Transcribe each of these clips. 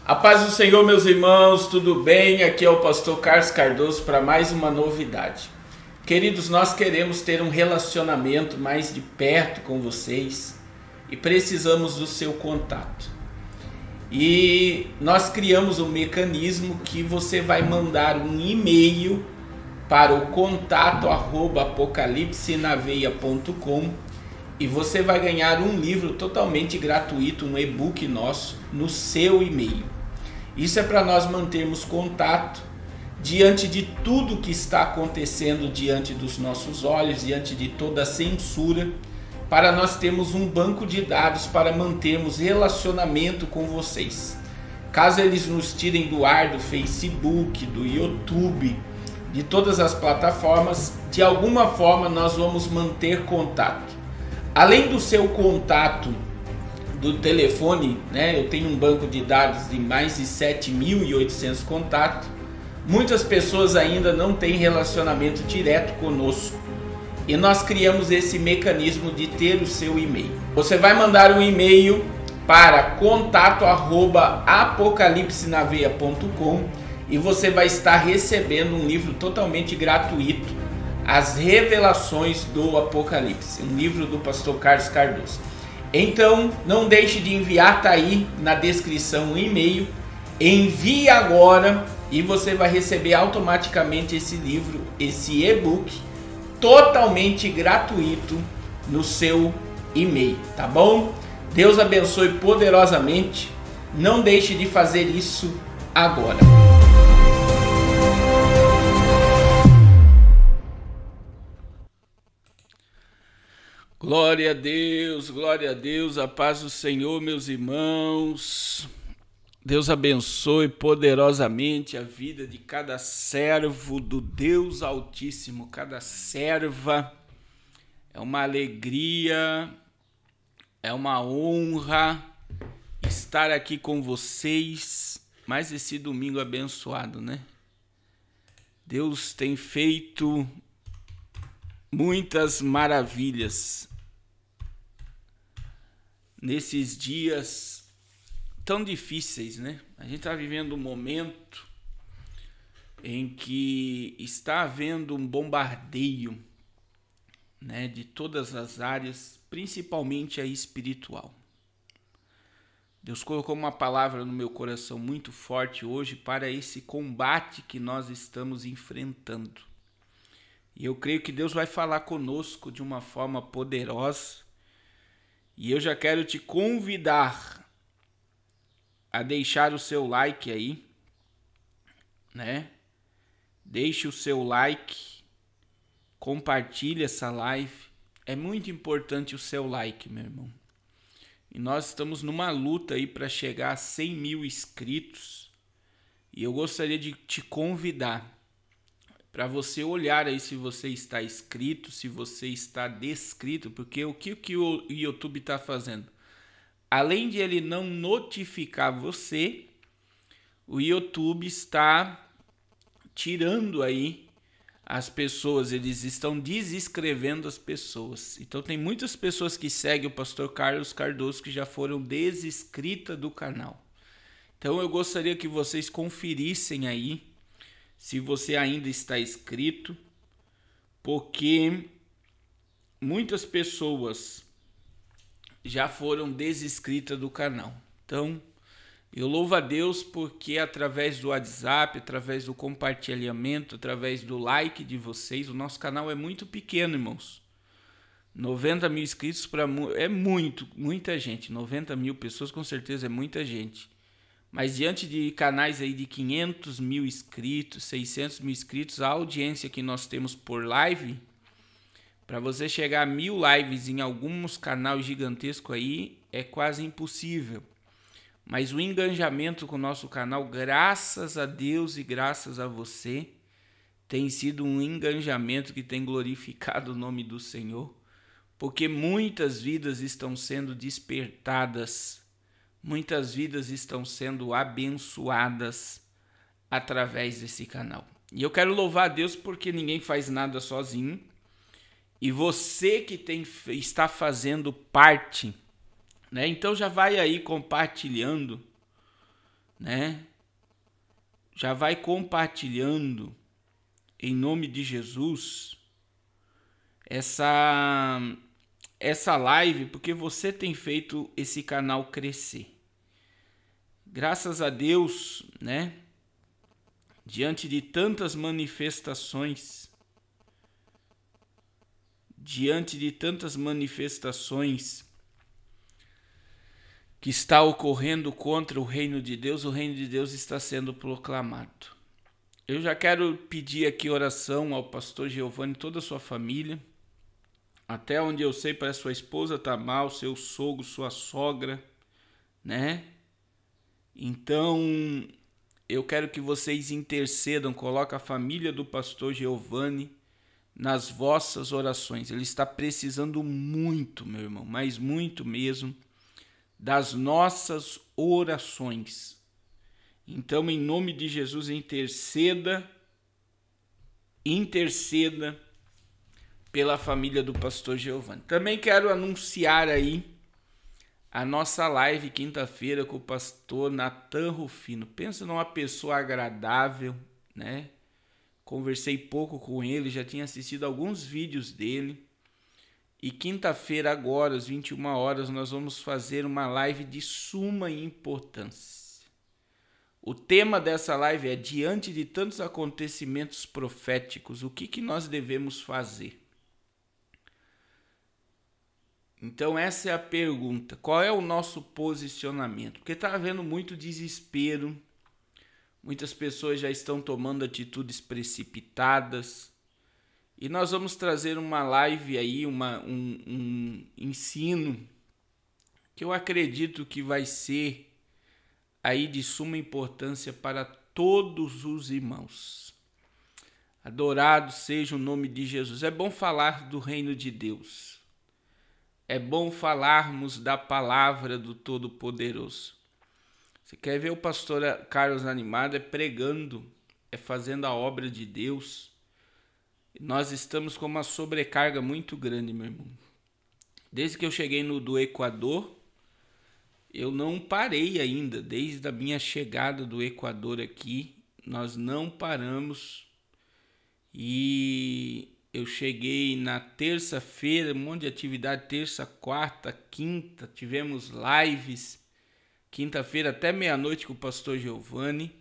A paz do Senhor, meus irmãos, tudo bem? Aqui é o pastor Carlos Cardoso para mais uma novidade. Queridos, nós queremos ter um relacionamento mais de perto com vocês e precisamos do seu contato. E nós criamos um mecanismo que você vai mandar um e-mail para o contato@apocalipsenaveia.com e você vai ganhar um livro totalmente gratuito, um e-book nosso, no seu e-mail. Isso é para nós mantermos contato diante de tudo que está acontecendo diante dos nossos olhos, diante de toda a censura, para nós termos um banco de dados para mantermos relacionamento com vocês. Caso eles nos tirem do ar do Facebook, do YouTube, de todas as plataformas, de alguma forma nós vamos manter contato. Além do seu contato do telefone, né? Eu tenho um banco de dados de mais de 7.800 contatos. Muitas pessoas ainda não têm relacionamento direto conosco. E nós criamos esse mecanismo de ter o seu e-mail. Você vai mandar um e-mail para contato@apocalipsenaveia.com e você vai estar recebendo um livro totalmente gratuito, As Revelações do Apocalipse, um livro do pastor Carlos Cardoso. Então, não deixe de enviar, tá aí na descrição o e-mail. Envie agora e você vai receber automaticamente esse livro, esse e-book, totalmente gratuito no seu e-mail, tá bom? Deus abençoe poderosamente. Não deixe de fazer isso agora. Glória a Deus, a paz do Senhor, meus irmãos. Deus abençoe poderosamente a vida de cada servo do Deus Altíssimo, cada serva. É uma alegria, é uma honra estar aqui com vocês, mais esse domingo abençoado, né? Deus tem feito muitas maravilhas nesses dias tão difíceis, né? A gente está vivendo um momento em que está havendo um bombardeio, né, de todas as áreas, principalmente a espiritual. Deus colocou uma palavra no meu coração muito forte hoje para esse combate que nós estamos enfrentando. E eu creio que Deus vai falar conosco de uma forma poderosa. E eu já quero te convidar a deixar o seu like aí, né? Deixe o seu like, compartilhe essa live. É muito importante o seu like, meu irmão. E nós estamos numa luta aí para chegar a 100 mil inscritos. E eu gostaria de te convidar para você olhar aí se você está inscrito, se você está descrito, porque o que o YouTube está fazendo? Além de ele não notificar você, o YouTube está tirando aí as pessoas, eles estão desinscrevendo as pessoas. Então tem muitas pessoas que seguem o pastor Carlos Cardoso que já foram desinscritas do canal. Então eu gostaria que vocês conferissem aí se você ainda está inscrito, porque muitas pessoas já foram desinscritas do canal. Então, eu louvo a Deus porque através do WhatsApp, através do compartilhamento, através do like de vocês, o nosso canal é muito pequeno, irmãos. 90 mil inscritos é muita gente. 90 mil pessoas com certeza é muita gente. Mas diante de canais aí de 500 mil inscritos, 600 mil inscritos, a audiência que nós temos por live, para você chegar a 1000 lives em alguns canais gigantescos aí, é quase impossível. Mas o engajamento com o nosso canal, graças a Deus e graças a você, tem sido um engajamento que tem glorificado o nome do Senhor, porque muitas vidas estão sendo despertadas. Muitas vidas estão sendo abençoadas através desse canal. E eu quero louvar a Deus porque ninguém faz nada sozinho. E você que está fazendo parte, né? Então já vai aí compartilhando né? Já vai compartilhando em nome de Jesus essa live, porque você tem feito esse canal crescer. Graças a Deus, né? Diante de tantas manifestações, que está ocorrendo contra o reino de Deus está sendo proclamado. Eu já quero pedir aqui oração ao pastor Giovanni e toda a sua família. Até onde eu sei, para sua esposa está mal, seu sogro, sua sogra, né? Então, eu quero que vocês intercedam, coloquem a família do pastor Giovanni nas vossas orações. Ele está precisando muito, meu irmão, mas muito mesmo, das nossas orações. Então, em nome de Jesus, interceda pela família do pastor Giovanni. Também quero anunciar aí a nossa live quinta-feira com o pastor Natan Rufino. Pensa numa pessoa agradável, né? Conversei pouco com ele, já tinha assistido alguns vídeos dele. E quinta-feira agora, às 21 horas, nós vamos fazer uma live de suma importância. O tema dessa live é: diante de tantos acontecimentos proféticos, o que nós devemos fazer? Então essa é a pergunta. Qual é o nosso posicionamento? Porque está havendo muito desespero. Muitas pessoas já estão tomando atitudes precipitadas. E nós vamos trazer uma live aí, um ensino que eu acredito que vai ser aí de suma importância para todos os irmãos. Adorado seja o nome de Jesus. É bom falar do reino de Deus. É bom falarmos da palavra do Todo-Poderoso. Você quer ver o pastor Carlos Animado pregando, fazendo a obra de Deus. Nós estamos com uma sobrecarga muito grande, meu irmão. Desde que eu cheguei do Equador, eu não parei ainda. Desde a minha chegada do Equador aqui, nós não paramos. E eu cheguei na terça-feira, um monte de atividade, terça, quarta, quinta, tivemos lives. Quinta-feira até meia-noite com o pastor Giovanni.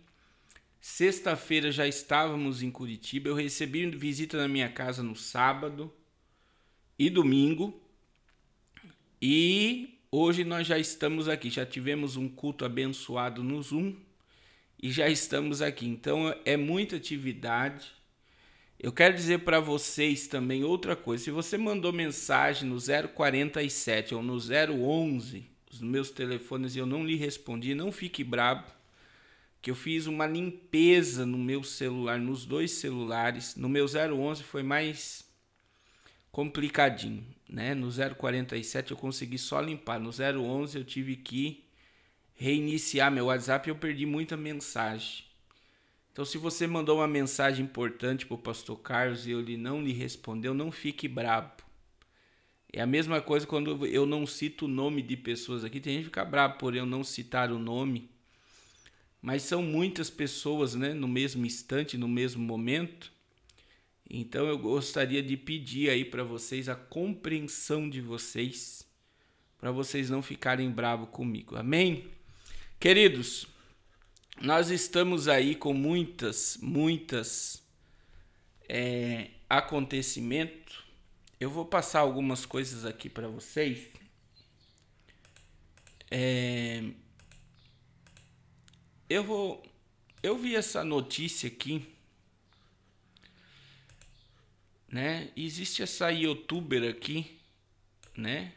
Sexta-feira já estávamos em Curitiba. Eu recebi visita na minha casa no sábado e domingo. E hoje nós já estamos aqui. Já tivemos um culto abençoado no Zoom e já estamos aqui. Então é muita atividade. Eu quero dizer para vocês também outra coisa. Se você mandou mensagem no 047 ou no 011, os meus telefones, e eu não lhe respondi, não fique bravo, que eu fiz uma limpeza no meu celular, nos dois celulares. No meu 011 foi mais complicadinho, né? No 047 eu consegui só limpar. No 011 eu tive que reiniciar meu WhatsApp e eu perdi muita mensagem. Então, se você mandou uma mensagem importante para o pastor Carlos e ele não lhe respondeu, não fique bravo. É a mesma coisa quando eu não cito o nome de pessoas aqui. Tem gente que fica bravo por eu não citar o nome. Mas são muitas pessoas, né, no mesmo instante, no mesmo momento. Então, eu gostaria de pedir aí para vocês a compreensão de vocês, para vocês não ficarem bravos comigo. Amém? Queridos, nós estamos aí com muitos acontecimentos. Eu vou passar algumas coisas aqui para vocês. Eu vi essa notícia aqui, né? Existe essa youtuber aqui, né?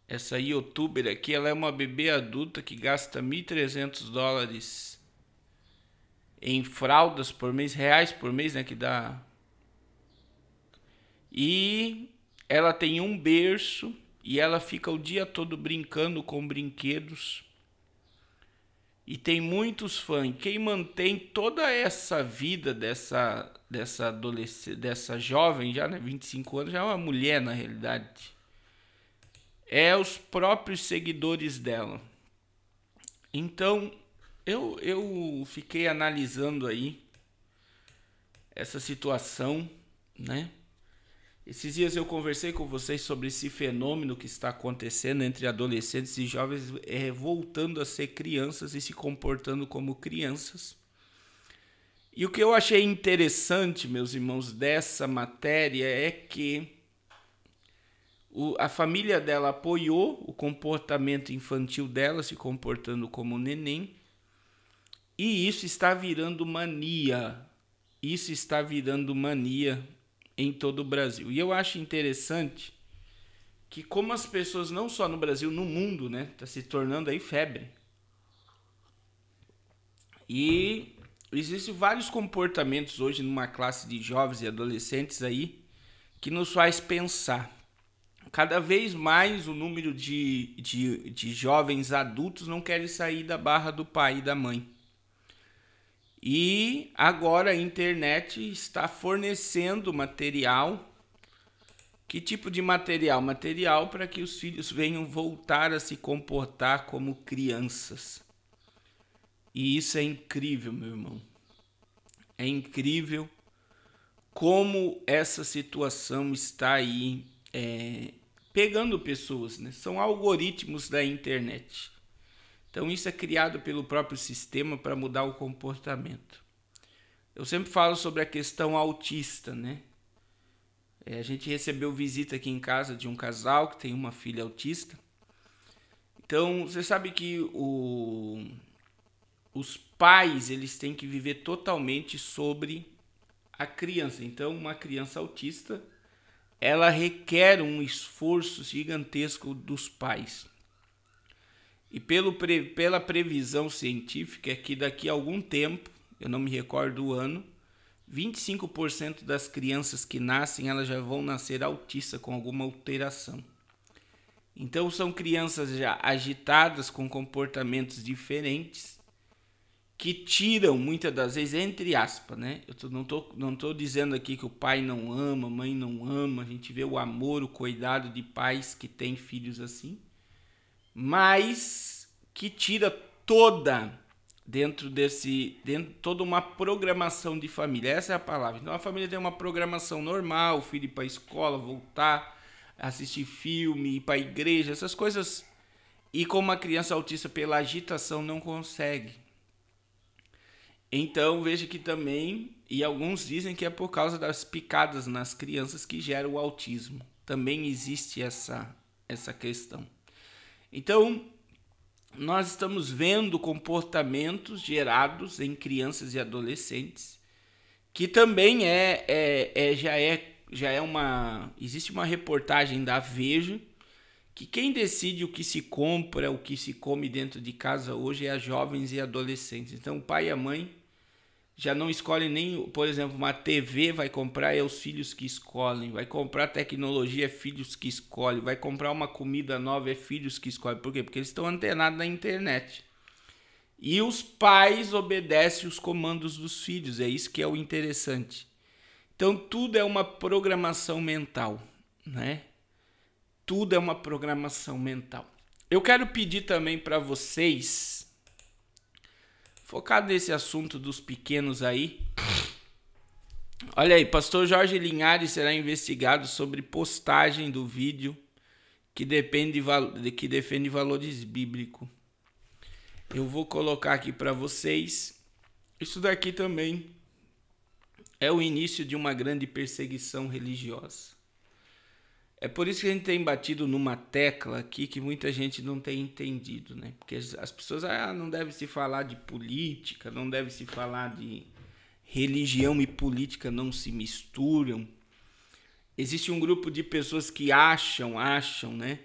Essa youtuber aqui, ela é uma bebê adulta que gasta $1.300 em fraldas por mês, reais por mês, né? Que dá. E ela tem um berço e ela fica o dia todo brincando com brinquedos. E tem muitos fãs. Quem mantém toda essa vida dessa adolescente, dessa jovem, já, né, 25 anos, já é uma mulher na realidade, é os próprios seguidores dela. Então, Eu fiquei analisando aí essa situação, né? Esses dias eu conversei com vocês sobre esse fenômeno que está acontecendo entre adolescentes e jovens voltando a ser crianças e se comportando como crianças. E o que eu achei interessante, meus irmãos, dessa matéria é que a família dela apoiou o comportamento infantil dela, se comportando como neném, e isso está virando mania. Isso está virando mania em todo o Brasil. E eu acho interessante que como as pessoas, não só no Brasil, no mundo, né, está se tornando aí febre. E existem vários comportamentos hoje numa classe de jovens e adolescentes aí que nos faz pensar. Cada vez mais o número de jovens adultos não querem sair da barra do pai e da mãe. E agora a internet está fornecendo material. Que tipo de material? Material para que os filhos venham voltar a se comportar como crianças. E isso é incrível, meu irmão. É incrível como essa situação está aí pegando pessoas, né? São algoritmos da internet. Então isso é criado pelo próprio sistema para mudar o comportamento. Eu sempre falo sobre a questão autista, né? A gente recebeu visita aqui em casa de um casal que tem uma filha autista. Então você sabe que os pais eles têm que viver totalmente sobre a criança. Então uma criança autista ela requer um esforço gigantesco dos pais. E pela previsão científica é que daqui a algum tempo, eu não me recordo o ano, 25% das crianças que nascem, elas já vão nascer autistas com alguma alteração. Então são crianças já agitadas com comportamentos diferentes que tiram, muitas das vezes, entre aspas, né? Eu não tô dizendo aqui que o pai não ama, a mãe não ama, a gente vê o amor, o cuidado de pais que têm filhos assim, mas que tira toda toda uma programação de família. Essa é a palavra. Então a família tem uma programação normal, o filho ir para a escola, voltar, assistir filme, ir para a igreja, essas coisas. E como uma criança autista pela agitação não consegue. Então veja que também, e alguns dizem que é por causa das picadas nas crianças que gera o autismo. Também existe essa questão. Então, nós estamos vendo comportamentos gerados em crianças e adolescentes, que também existe uma reportagem da Veja, que quem decide o que se compra, o que se come dentro de casa hoje é as jovens e adolescentes. Então, o pai e a mãe já não escolhem nem, por exemplo, uma TV vai comprar, é os filhos que escolhem. Vai comprar tecnologia, é filhos que escolhem. Vai comprar uma comida nova, é filhos que escolhem. Por quê? Porque eles estão antenados na internet. E os pais obedecem os comandos dos filhos. É isso que é o interessante. Então, tudo é uma programação mental, né? Tudo é uma programação mental. Eu quero pedir também para vocês, focado nesse assunto dos pequenos aí. Olha aí, pastor Jorge Linhares será investigado sobre postagem do vídeo que defende valores bíblicos. Eu vou colocar aqui para vocês. Isso daqui também é o início de uma grande perseguição religiosa. É por isso que a gente tem batido numa tecla aqui que muita gente não tem entendido, né? Porque as pessoas não deve se falar de política, não deve se falar de religião e política não se misturam. Existe um grupo de pessoas que acham, né?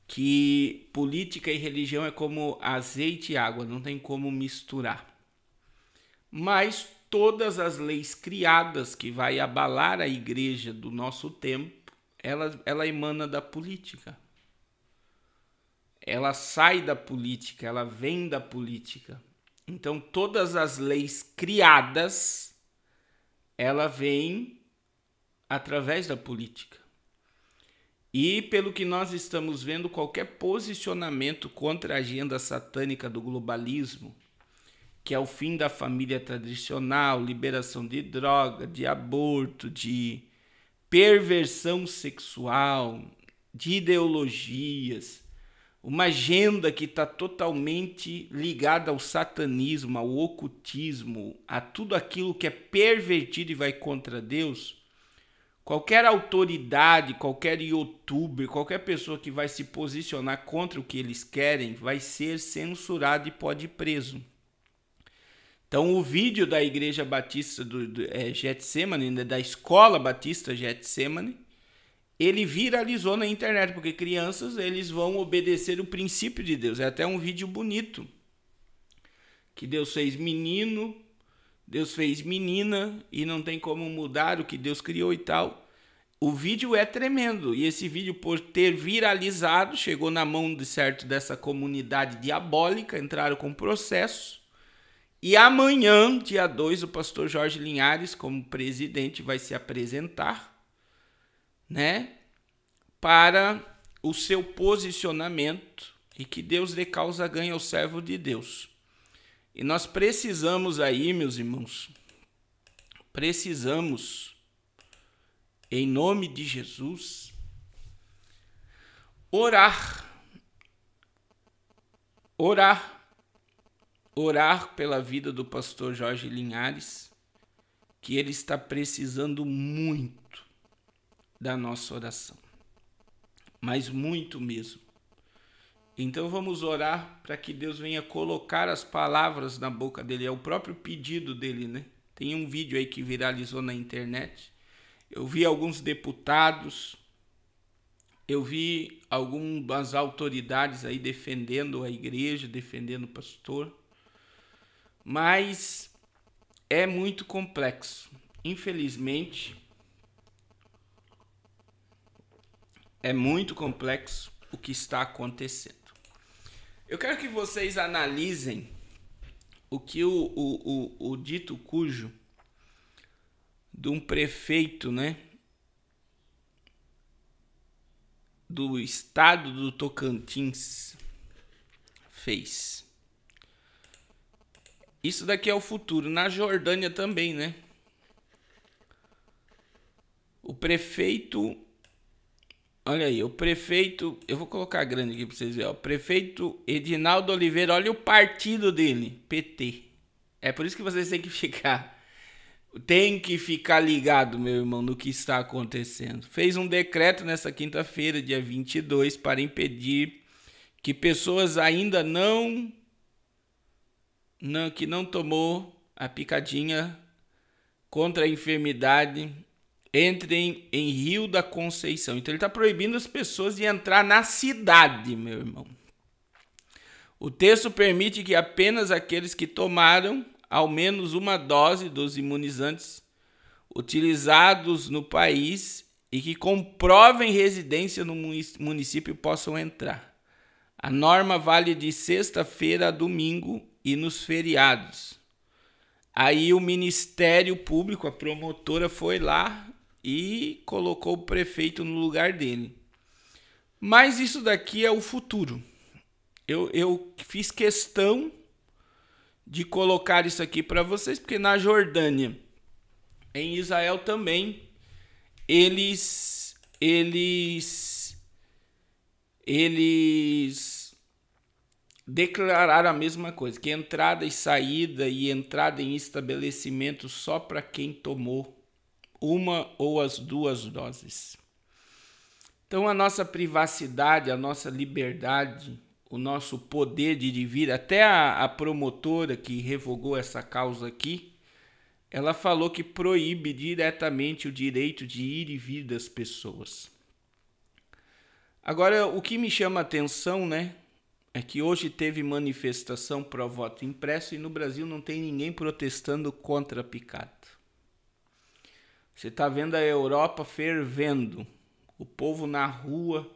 Que política e religião é como azeite e água, não tem como misturar. Mas todas as leis criadas que vai abalar a igreja do nosso tempo, ela emana da política. Ela sai da política, ela vem da política. Então, todas as leis criadas, ela vem através da política. E, pelo que nós estamos vendo, qualquer posicionamento contra a agenda satânica do globalismo, que é o fim da família tradicional, liberação de droga, de aborto, de perversão sexual, de ideologias, uma agenda que está totalmente ligada ao satanismo, ao ocultismo, a tudo aquilo que é pervertido e vai contra Deus. Qualquer autoridade, qualquer youtuber, qualquer pessoa que vai se posicionar contra o que eles querem vai ser censurado e pode ir preso. Então o vídeo da Igreja Batista Getsemane, da Escola Batista Getsemane, ele viralizou na internet, porque crianças eles vão obedecer o princípio de Deus. É até um vídeo bonito, que Deus fez menino, Deus fez menina, e não tem como mudar o que Deus criou e tal. O vídeo é tremendo, e esse vídeo, por ter viralizado, chegou na mão dessa comunidade diabólica, entraram com processo. E amanhã, dia 2, o pastor Jorge Linhares, como presidente, vai se apresentar, né, para o seu posicionamento, e que Deus dê causa ganha ao servo de Deus. E nós precisamos aí, meus irmãos, precisamos, em nome de Jesus, orar pela vida do pastor Jorge Linhares, que ele está precisando muito da nossa oração, mas muito mesmo. Então vamos orar para que Deus venha colocar as palavras na boca dele, é o próprio pedido dele, né? Tem um vídeo aí que viralizou na internet, eu vi alguns deputados, eu vi algumas autoridades aí defendendo a igreja, defendendo o pastor, mas é muito complexo. Infelizmente, é muito complexo o que está acontecendo. Eu quero que vocês analisem o que o dito cujo de um prefeito, né, do estado do Tocantins fez. Isso daqui é o futuro. Na Jordânia também, né? O prefeito... Olha aí, o prefeito... Eu vou colocar grande aqui para vocês verem. O prefeito Edinaldo Oliveira, olha o partido dele, PT. É por isso que vocês têm que ficar... Tem que ficar ligado, meu irmão, no que está acontecendo. Fez um decreto nessa quinta-feira, dia 22, para impedir que pessoas ainda que não tomou a picadinha contra a enfermidade entrem em Rio da Conceição. Então ele está proibindo as pessoas de entrar na cidade, meu irmão. O texto permite que apenas aqueles que tomaram ao menos uma dose dos imunizantes utilizados no país e que comprovem residência no município possam entrar. A norma vale de sexta-feira a domingo e nos feriados. Aí o Ministério Público, a promotora, foi lá e colocou o prefeito no lugar dele. Mas isso daqui é o futuro. Eu fiz questão de colocar isso aqui para vocês, porque na Jordânia, em Israel também, eles declararam a mesma coisa, que entrada e saída e entrada em estabelecimento só para quem tomou uma ou as duas doses. Então a nossa privacidade, a nossa liberdade, o nosso poder de ir e vir, até a promotora que revogou essa causa aqui, ela falou que proíbe diretamente o direito de ir e vir das pessoas. Agora, o que me chama a atenção, né, é que hoje teve manifestação pró voto impresso e no Brasil não tem ninguém protestando contra a picada. Você está vendo a Europa fervendo, o povo na rua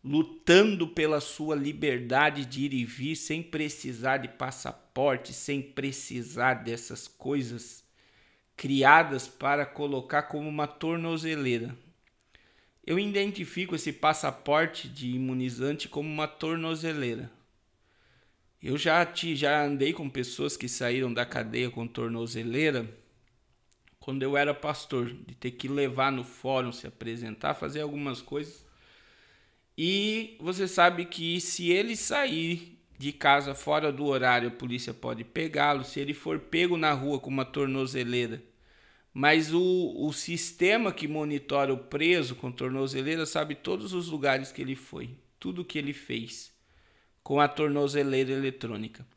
lutando pela sua liberdade de ir e vir sem precisar de passaporte, sem precisar dessas coisas criadas para colocar como uma tornozeleira. Eu identifico esse passaporte de imunizante como uma tornozeleira. Eu já andei com pessoas que saíram da cadeia com tornozeleira quando eu era pastor, de ter que levar no fórum, se apresentar, fazer algumas coisas. E você sabe que se ele sair de casa fora do horário, a polícia pode pegá-lo. Se ele for pego na rua com uma tornozeleira, mas o sistema que monitora o preso com tornozeleira sabe todos os lugares que ele foi, tudo que ele fez com a tornozeleira eletrônica.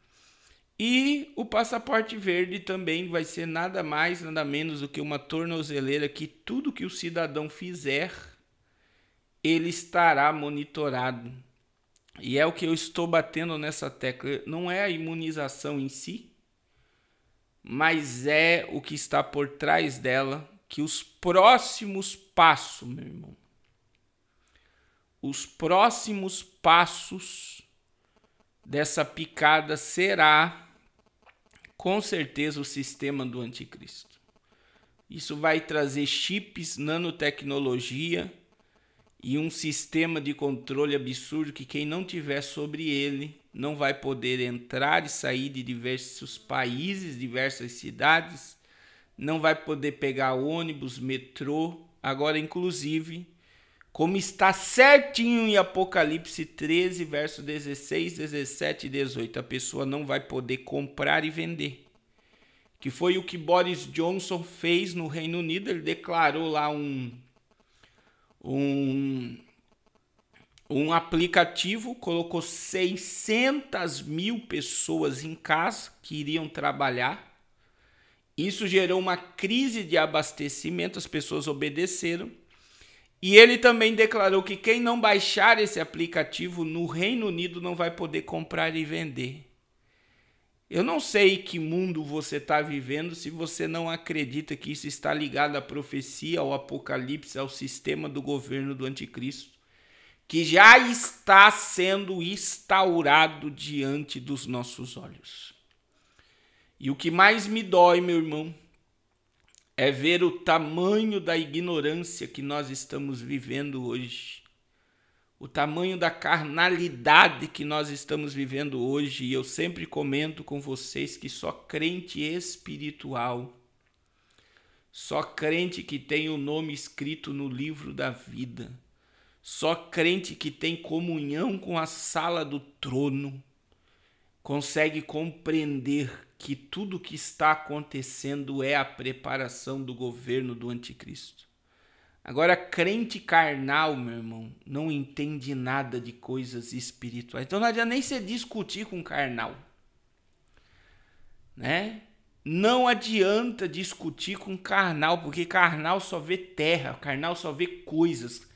E o passaporte verde também vai ser nada mais, nada menos do que uma tornozeleira que tudo que o cidadão fizer, ele estará monitorado. E é o que eu estou batendo nessa tecla. Não é a imunização em si, mas é o que está por trás dela, que os próximos passos, meu irmão, os próximos passos dessa picada será, com certeza, o sistema do anticristo. Isso vai trazer chips, nanotecnologia e um sistema de controle absurdo que quem não tiver sobre ele não vai poder entrar e sair de diversos países, diversas cidades, não vai poder pegar ônibus, metrô. Agora, inclusive, como está certinho em Apocalipse 13, verso 16, 17 e 18, a pessoa não vai poder comprar e vender. Que foi o que Boris Johnson fez no Reino Unido. Ele declarou lá um aplicativo, colocou 600 mil pessoas em casa que iriam trabalhar. Isso gerou uma crise de abastecimento, as pessoas obedeceram. E ele também declarou que quem não baixar esse aplicativo no Reino Unido não vai poder comprar e vender. Eu não sei que mundo você está vivendo se você não acredita que isso está ligado à profecia, ao Apocalipse, ao sistema do governo do anticristo, que já está sendo instaurado diante dos nossos olhos. E o que mais me dói, meu irmão, é ver o tamanho da ignorância que nós estamos vivendo hoje. O tamanho da carnalidade que nós estamos vivendo hoje. E eu sempre comento com vocês que só crente espiritual, só crente que tem o nome escrito no livro da vida, só crente que tem comunhão com a sala do trono, consegue compreender que tudo que está acontecendo é a preparação do governo do anticristo. Agora, crente carnal, meu irmão, não entende nada de coisas espirituais. Então não adianta nem você discutir com carnal, né? Não adianta discutir com carnal, porque carnal só vê terra, carnal só vê coisas.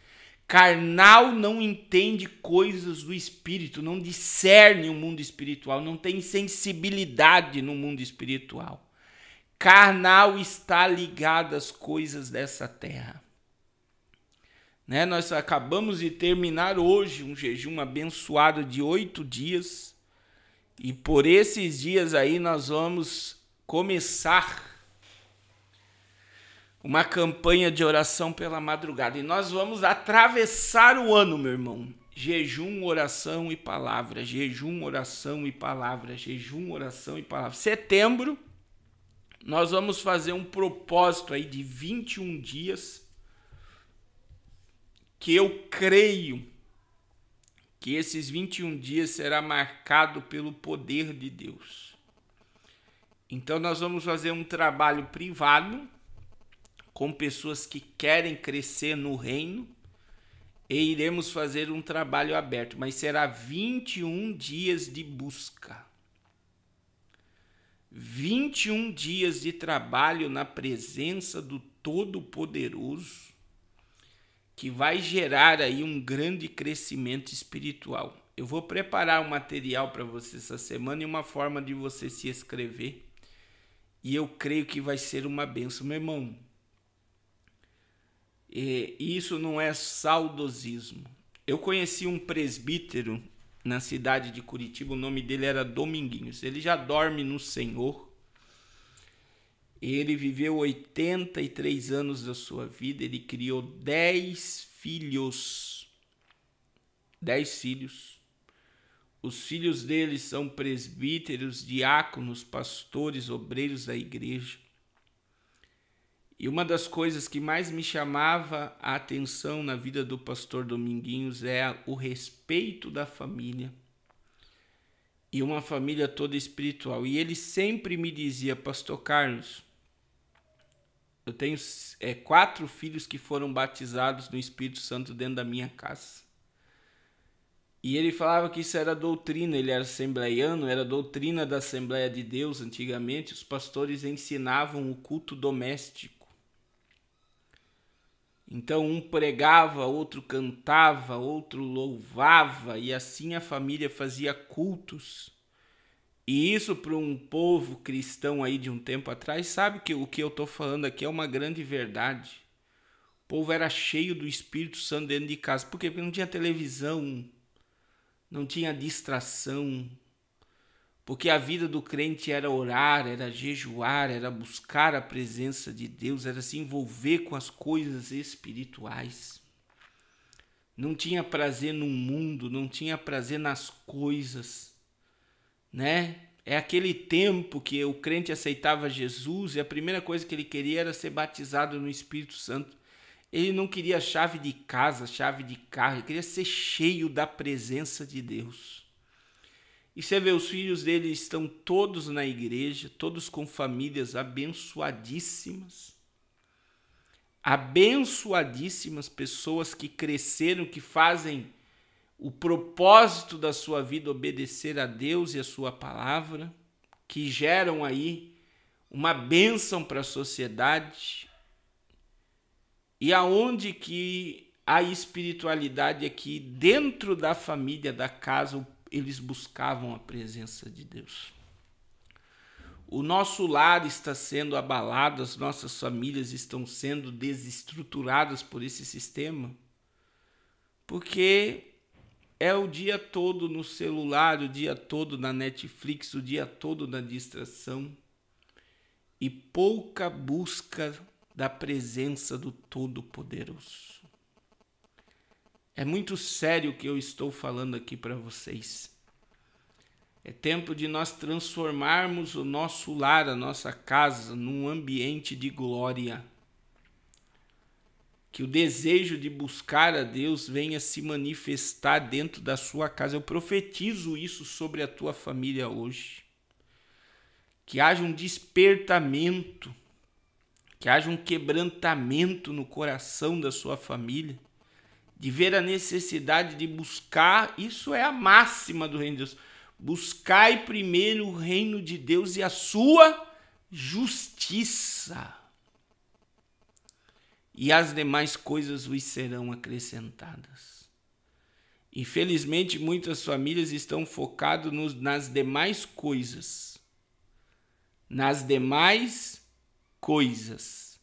Carnal não entende coisas do espírito, não discerne o mundo espiritual, não tem sensibilidade no mundo espiritual. Carnal está ligado às coisas dessa terra. Né? Nós acabamos de terminar hoje um jejum abençoado de 8 dias. E por esses dias aí nós vamos começar uma campanha de oração pela madrugada. E nós vamos atravessar o ano, meu irmão. Jejum, oração e palavra. Jejum, oração e palavra. Jejum, oração e palavra. Setembro, nós vamos fazer um propósito aí de 21 dias. Que eu creio que esses 21 dias será marcado pelo poder de Deus. Então nós vamos fazer um trabalho privado com pessoas que querem crescer no reino e iremos fazer um trabalho aberto, mas será 21 dias de busca. 21 dias de trabalho na presença do Todo-Poderoso, que vai gerar aí um grande crescimento espiritual. Eu vou preparar um material para você essa semana e uma forma de você se inscrever. E eu creio que vai ser uma bênção, meu irmão. E isso não é saudosismo. Eu conheci um presbítero na cidade de Curitiba, o nome dele era Dominguinhos. Ele já dorme no Senhor. Ele viveu 83 anos da sua vida, ele criou 10 filhos. 10 filhos. Os filhos deles são presbíteros, diáconos, pastores, obreiros da igreja. E uma das coisas que mais me chamava a atenção na vida do pastor Dominguinhos é o respeito da família. E uma família toda espiritual. E ele sempre me dizia: pastor Carlos, eu tenho 4 filhos que foram batizados no Espírito Santo dentro da minha casa. E ele falava que isso era doutrina, ele era assembleiano, era doutrina da Assembleia de Deus. Antigamente os pastores ensinavam o culto doméstico. Então um pregava, outro cantava, outro louvava, e assim a família fazia cultos. E isso para um povo cristão aí de um tempo atrás, sabe que o que eu estou falando aqui é uma grande verdade. O povo era cheio do Espírito Santo dentro de casa. Por quê? Porque não tinha televisão, não tinha distração, porque a vida do crente era orar, era jejuar, era buscar a presença de Deus, era se envolver com as coisas espirituais. Não tinha prazer no mundo, não tinha prazer nas coisas, né? É aquele tempo que o crente aceitava Jesus e a primeira coisa que ele queria era ser batizado no Espírito Santo. Ele não queria chave de casa, chave de carro, ele queria ser cheio da presença de Deus. E você vê, os filhos dele estão todos na igreja, todos com famílias abençoadíssimas. Abençoadíssimas, pessoas que cresceram, que fazem o propósito da sua vida obedecer a Deus e a sua palavra, que geram aí uma bênção para a sociedade. E aonde que a espiritualidade aqui dentro da família, da casa, eles buscavam a presença de Deus. O nosso lar está sendo abalado, as nossas famílias estão sendo desestruturadas por esse sistema, porque é o dia todo no celular, o dia todo na Netflix, o dia todo na distração, e pouca busca da presença do Todo-Poderoso. É muito sério o que eu estou falando aqui para vocês. É tempo de nós transformarmos o nosso lar, a nossa casa, num ambiente de glória. Que o desejo de buscar a Deus venha se manifestar dentro da sua casa. Eu profetizo isso sobre a tua família hoje. Que haja um despertamento, que haja um quebrantamento no coração da sua família, de ver a necessidade de buscar. Isso é a máxima do reino de Deus. Buscai primeiro o reino de Deus e a sua justiça, e as demais coisas vos serão acrescentadas. Infelizmente, muitas famílias estão focadas nas demais coisas. Nas demais coisas.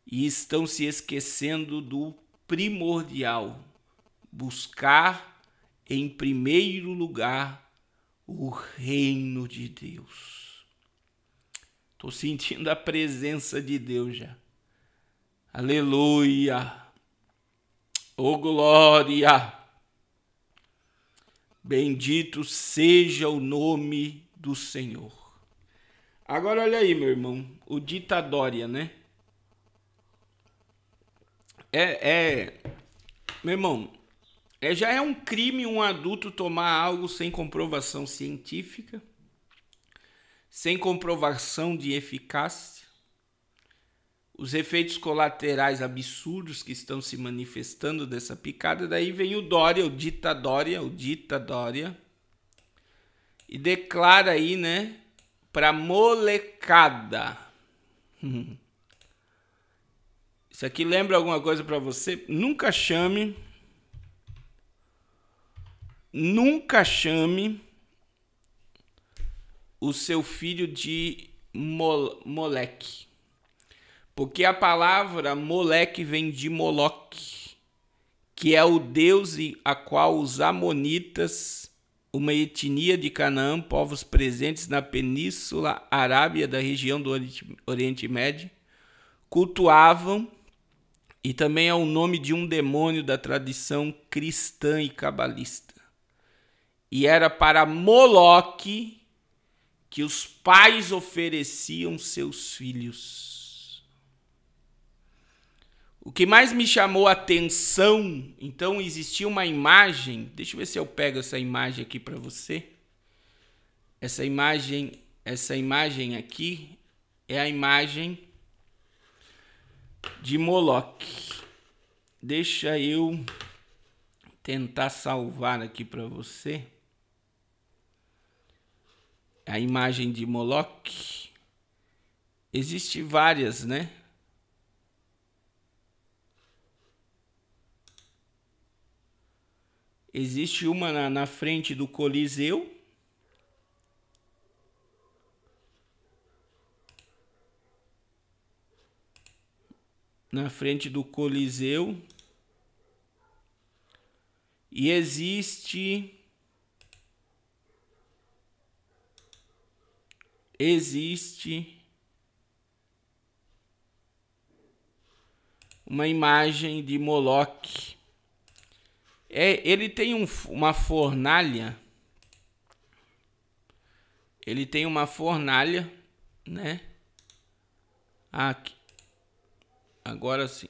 E estão se esquecendo do primordial. Buscar em primeiro lugar o reino de Deus. Estou sentindo a presença de Deus já. Aleluia! Oh glória! Bendito seja o nome do Senhor. Agora olha aí, meu irmão, o ditadória, né? Meu irmão, já é um crime um adulto tomar algo sem comprovação científica, sem comprovação de eficácia. Os efeitos colaterais absurdos que estão se manifestando dessa picada. Daí vem o Dória, o ditadória, e declara aí, né, pra molecada. Isso aqui lembra alguma coisa para você? Nunca chame o seu filho de moleque. Porque a palavra moleque vem de Moloque, que é o deus a qual os amonitas, uma etnia de Canaã, povos presentes na Península Arábia da região do Oriente Médio, cultuavam, e também é o nome de um demônio da tradição cristã e cabalista. E era para Moloque que os pais ofereciam seus filhos. O que mais me chamou a atenção, então existia uma imagem, deixa eu ver se eu pego essa imagem aqui para você. Essa imagem aqui é a imagem de Moloque. Deixa eu tentar salvar aqui para você. A imagem de Moloque. Existem várias, né? Existe uma na frente do Coliseu. Na frente do Coliseu. E existe uma imagem de Moloque. Ele tem uma fornalha. Ele tem uma fornalha, né? Aqui. Agora sim.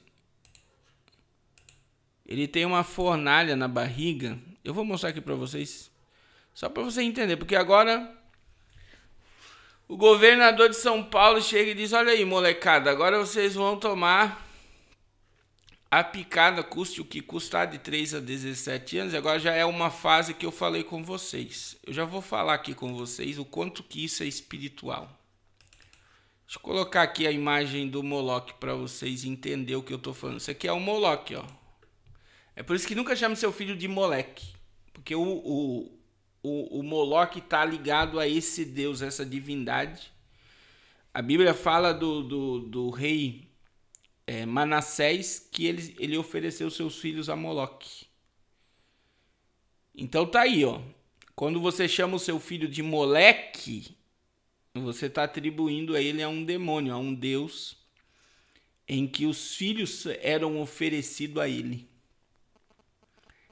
Ele tem uma fornalha na barriga. Eu vou mostrar aqui para vocês. Só para você entender. Porque agora o governador de São Paulo chega e diz: olha aí, molecada, agora vocês vão tomar a picada, custe o que custar, de 3 a 17 anos. Agora já é uma fase que eu falei com vocês. Eu já vou falar aqui com vocês o quanto que isso é espiritual. Deixa eu colocar aqui a imagem do Moloque para vocês entenderem o que eu estou falando. Isso aqui é o Moloque, ó. É por isso que nunca chame seu filho de Moleque. Porque o Moloque está ligado a esse Deus, essa divindade. A Bíblia fala do rei Manassés, que ele ofereceu seus filhos a Moloque. Então tá aí, ó. Quando você chama o seu filho de Moleque, você está atribuindo a ele a um demônio, a um Deus, em que os filhos eram oferecidos a ele.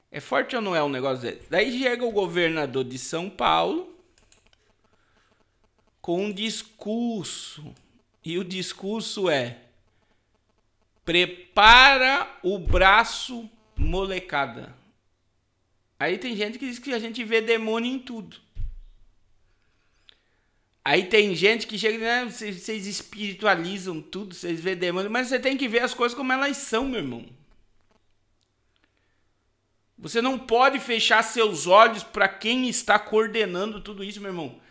É forte ou não é um negócio desse? Daí chega o governador de São Paulo com um discurso. E o discurso é: prepara o braço, molecada. Aí tem gente que diz que a gente vê demônio em tudo. Aí tem gente que chega e diz: né, vocês espiritualizam tudo, vocês vê demônio. Mas você tem que ver as coisas como elas são, meu irmão. Você não pode fechar seus olhos para quem está coordenando tudo isso, meu irmão.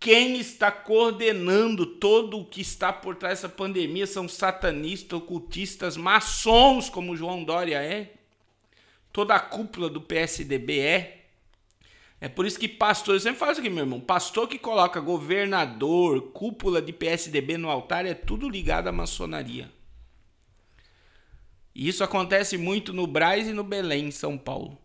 Quem está coordenando todo o que está por trás dessa pandemia são satanistas, ocultistas, maçons, como João Dória é. Toda a cúpula do PSDB é. É por isso que pastor, eu sempre falo isso aqui, meu irmão. Pastor que coloca governador, cúpula de PSDB no altar, é tudo ligado à maçonaria. E isso acontece muito no Brás e no Belém, em São Paulo.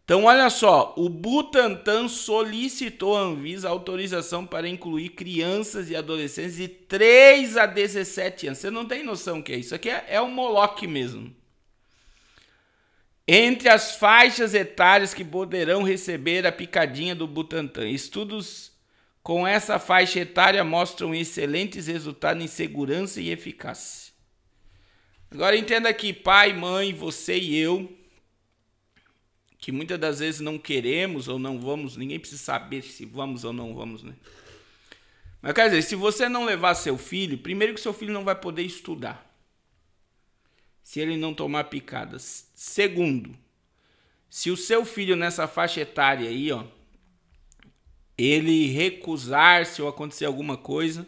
Então, olha só, o Butantan solicitou à Anvisa autorização para incluir crianças e adolescentes de 3 a 17 anos. Você não tem noção o que é isso. Aqui é o Moloque mesmo. Entre as faixas etárias que poderão receber a picadinha do Butantan. Estudos com essa faixa etária mostram excelentes resultados em segurança e eficácia. Agora entenda aqui, pai, mãe, você e eu, que muitas das vezes não queremos ou não vamos, ninguém precisa saber se vamos ou não vamos, né? Mas quer dizer, se você não levar seu filho, primeiro que seu filho não vai poder estudar, se ele não tomar picadas. Segundo, se o seu filho nessa faixa etária aí, ó, ele recusar-se ou acontecer alguma coisa,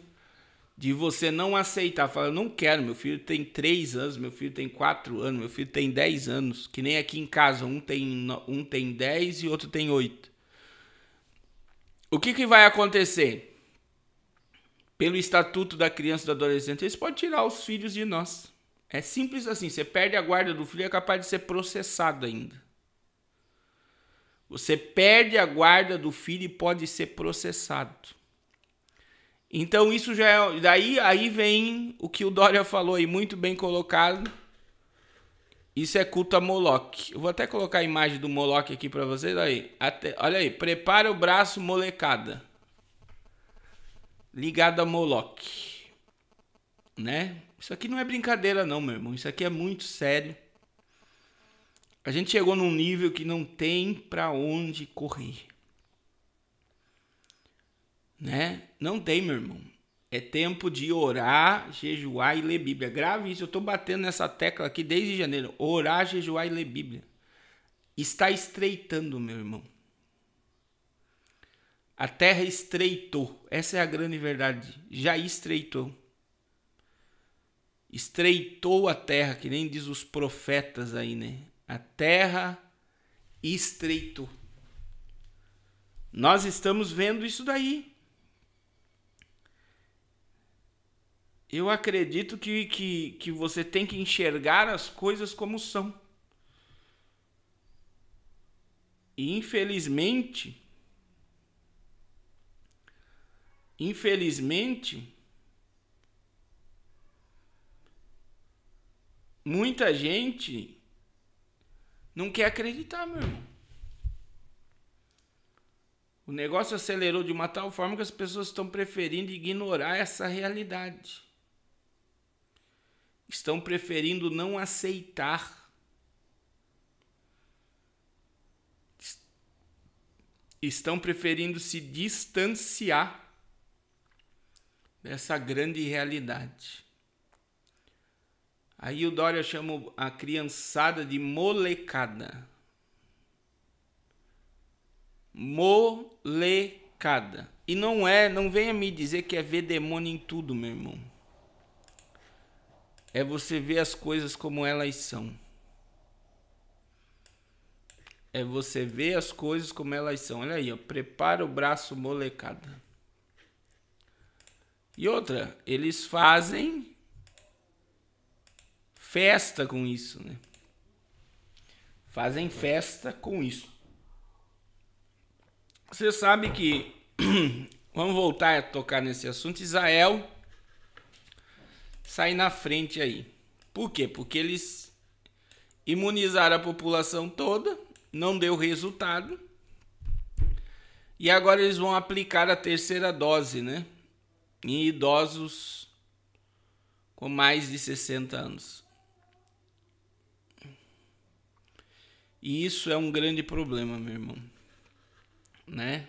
de você não aceitar, falar: eu não quero, meu filho tem 3 anos, meu filho tem 4 anos, meu filho tem 10 anos, que nem aqui em casa, um tem 10 e outro tem 8. O que vai acontecer? Pelo Estatuto da Criança e do Adolescente, eles podem tirar os filhos de nós. É simples assim, você perde a guarda do filho e é capaz de ser processado ainda. Você perde a guarda do filho e pode ser processado. Então isso já é... Aí vem o que o Dória falou aí, muito bem colocado. Isso é culto a Moloque. Eu vou até colocar a imagem do Moloque aqui para vocês. Olha aí, prepara o braço, molecada. Ligado a Moloque. Né? Isso aqui não é brincadeira não, meu irmão. Isso aqui é muito sério. A gente chegou num nível que não tem para onde correr. Né? Não tem, meu irmão. É tempo de orar, jejuar e ler Bíblia. Grave isso, eu estou batendo nessa tecla aqui desde janeiro. Orar, jejuar e ler Bíblia. Está estreitando, meu irmão. A terra estreitou. Essa é a grande verdade. Já estreitou. Estreitou a terra, que nem diz os profetas aí, né? A terra estreitou. Nós estamos vendo isso daí. Eu acredito que você tem que enxergar as coisas como são. E infelizmente, muita gente não quer acreditar, meu irmão. O negócio acelerou de uma tal forma que as pessoas estão preferindo ignorar essa realidade. Estão preferindo não aceitar. Estão preferindo se distanciar dessa grande realidade. Aí o Dória chama a criançada de molecada. Molecada. E não venha me dizer que é ver demônio em tudo, meu irmão. É você ver as coisas como elas são. É você ver as coisas como elas são. Olha aí, ó, prepara o braço, molecada. E outra, eles fazem festa com isso, né? Fazem festa com isso. Você sabe que, vamos voltar a tocar nesse assunto, Israel sai na frente aí. Por quê? Porque eles imunizaram a população toda, não deu resultado, e agora eles vão aplicar a terceira dose, né? Em idosos com mais de 60 anos. E isso é um grande problema, meu irmão. Né?